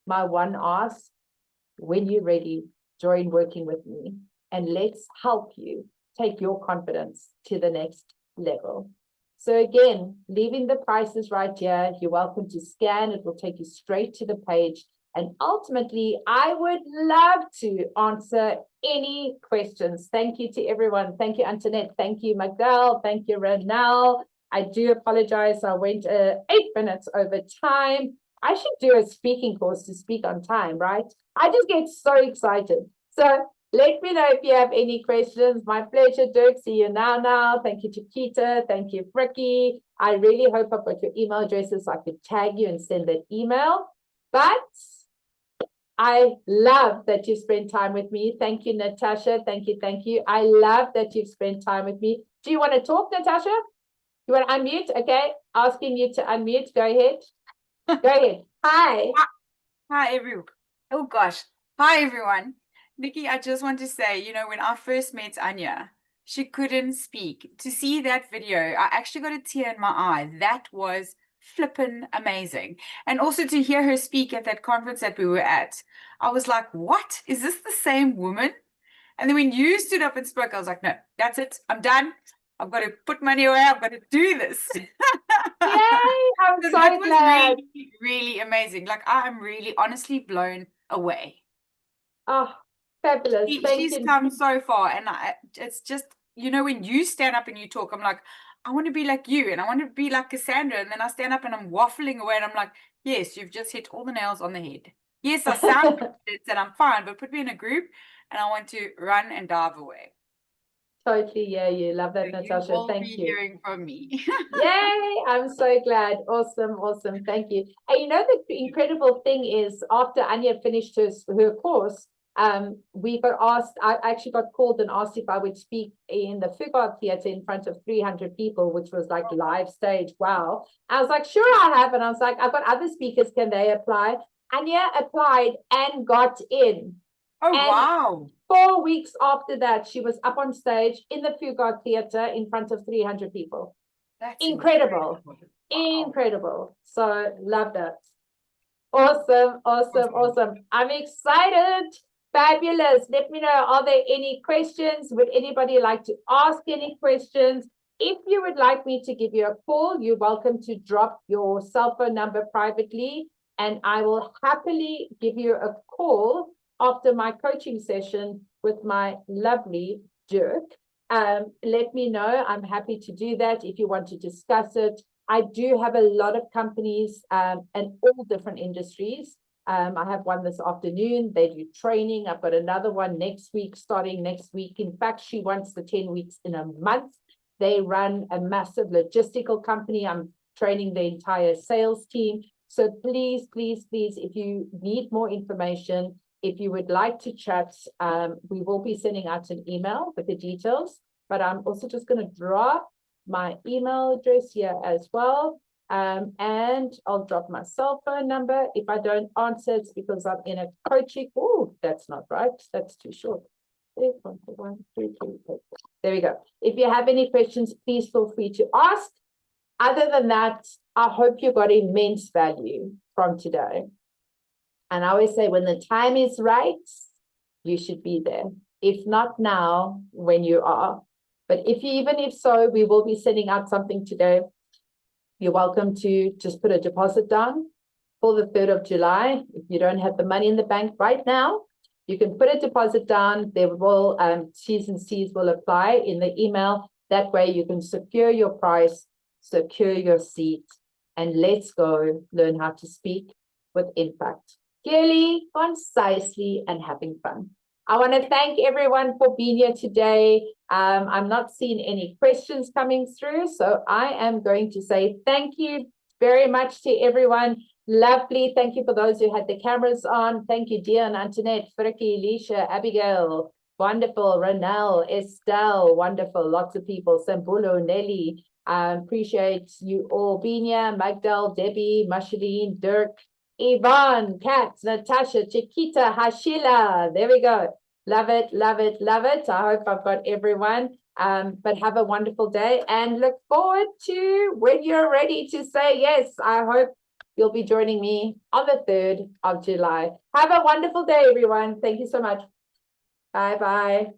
My one ask, when you're ready, join working with me, and let's help you take your confidence to the next level. So again, leaving the prices right here. You're welcome to scan. It will take you straight to the page. And ultimately, I would love to answer any questions. Thank you to everyone. Thank you, Antoinette. Thank you, Miguel. Thank you, Renal. I do apologize. I went 8 minutes over time. I should do a speaking course to speak on time, right? I just get so excited. So let me know if you have any questions. My pleasure, Dirk. See you now. Thank you, Chiquita. Thank you, Fricky. I really hope I've got your email addresses so I could tag you and send that email. But I love that you spent time with me. Thank you, Natasha. Thank you. I love that you've spent time with me. Do you want to talk, Natasha? You want to unmute? Okay. Asking you to unmute. Go ahead. Go ahead. Hi. Hi, everyone. Oh, gosh. Hi, everyone. Nikki, I just want to say, you know, when I first met Anya, she couldn't speak. To see that video, I actually got a tear in my eye. That was flippin' amazing. And also to hear her speak at that conference that we were at, I was like, what? Is this the same woman? And then when you stood up and spoke, I was like, no, that's it. I'm done. I've got to put money away. I've got to do this. Yay! I'm so that was glad. really, really amazing. Like, I'm really honestly blown away. Oh, fabulous. Thank She's you. come so far. And it's just, you know, when you stand up and you talk, I'm like, I want to be like you and I want to be like Cassandra. And then I stand up and I'm waffling away and I'm like, yes, you've just hit all the nails on the head. Yes, I sound and I'm fine, but put me in a group and I want to run and dive away. Totally, yeah, you love that, So Natasha. you will Thank be you. hearing from me. Yay! I'm so glad. Awesome. Thank you. And you know, the incredible thing is after Anya finished her course, we got asked, I actually got called and asked if I would speak in the Fugard Theatre in front of 300 people, which was like live stage. Wow. I was like, sure, I have. And I was like, I've got other speakers. Can they apply? Anya applied and got in. Oh, And wow. 4 weeks after that, she was up on stage in the Fugard Theatre in front of 300 people. That's incredible. Wow. Incredible. So love that. Awesome. I'm excited. Fabulous. Let me know, are there any questions? Would anybody like to ask any questions? If you would like me to give you a call, you're welcome to drop your cell phone number privately, and I will happily give you a call after my coaching session with my lovely Dirk. Let me know. I'm happy to do that if you want to discuss it. I do have a lot of companies and all different industries. I have one this afternoon. They do training. I've got another one next week, starting next week. In fact, she wants the 10 weeks in a month. They run a massive logistical company. I'm training the entire sales team. So please, if you need more information, if you would like to chat, we will be sending out an email with the details, but I'm also just going to drop my email address here as well. And I'll drop my cell phone number. If I don't answer, it's because I'm in a coaching. Oh, that's not right. That's too short. There we go. If you have any questions, please feel free to ask. Other than that, I hope you got immense value from today. And I always say, when the time is right, you should be there. If not now, when you are. But even if so, we will be sending out something today. You're welcome to just put a deposit down for the 3rd of July. If you don't have the money in the bank right now, you can put a deposit down. There will T's and C's will apply in the email. That way you can secure your price, secure your seat, and let's go learn how to speak with impact. Clearly, concisely, and having fun. I want to thank everyone for being here today. I'm not seeing any questions coming through, so I am going to say thank you very much to everyone. Lovely. Thank you for those who had the cameras on. Thank you, Dion, Antoinette, Friki, Alicia, Abigail. Wonderful. Renal, Estelle. Wonderful. Lots of people. Sambulo, Nelly. Appreciate you all being here. Magdal, Debbie, Mashaline, Dirk, Yvonne, Kat, Natasha, Chiquita, Hashila. There we go. Love it. I hope I've got everyone. But have a wonderful day and look forward to when you're ready to say yes. I hope you'll be joining me on the 3rd of July. Have a wonderful day, everyone. Thank you so much. Bye-bye.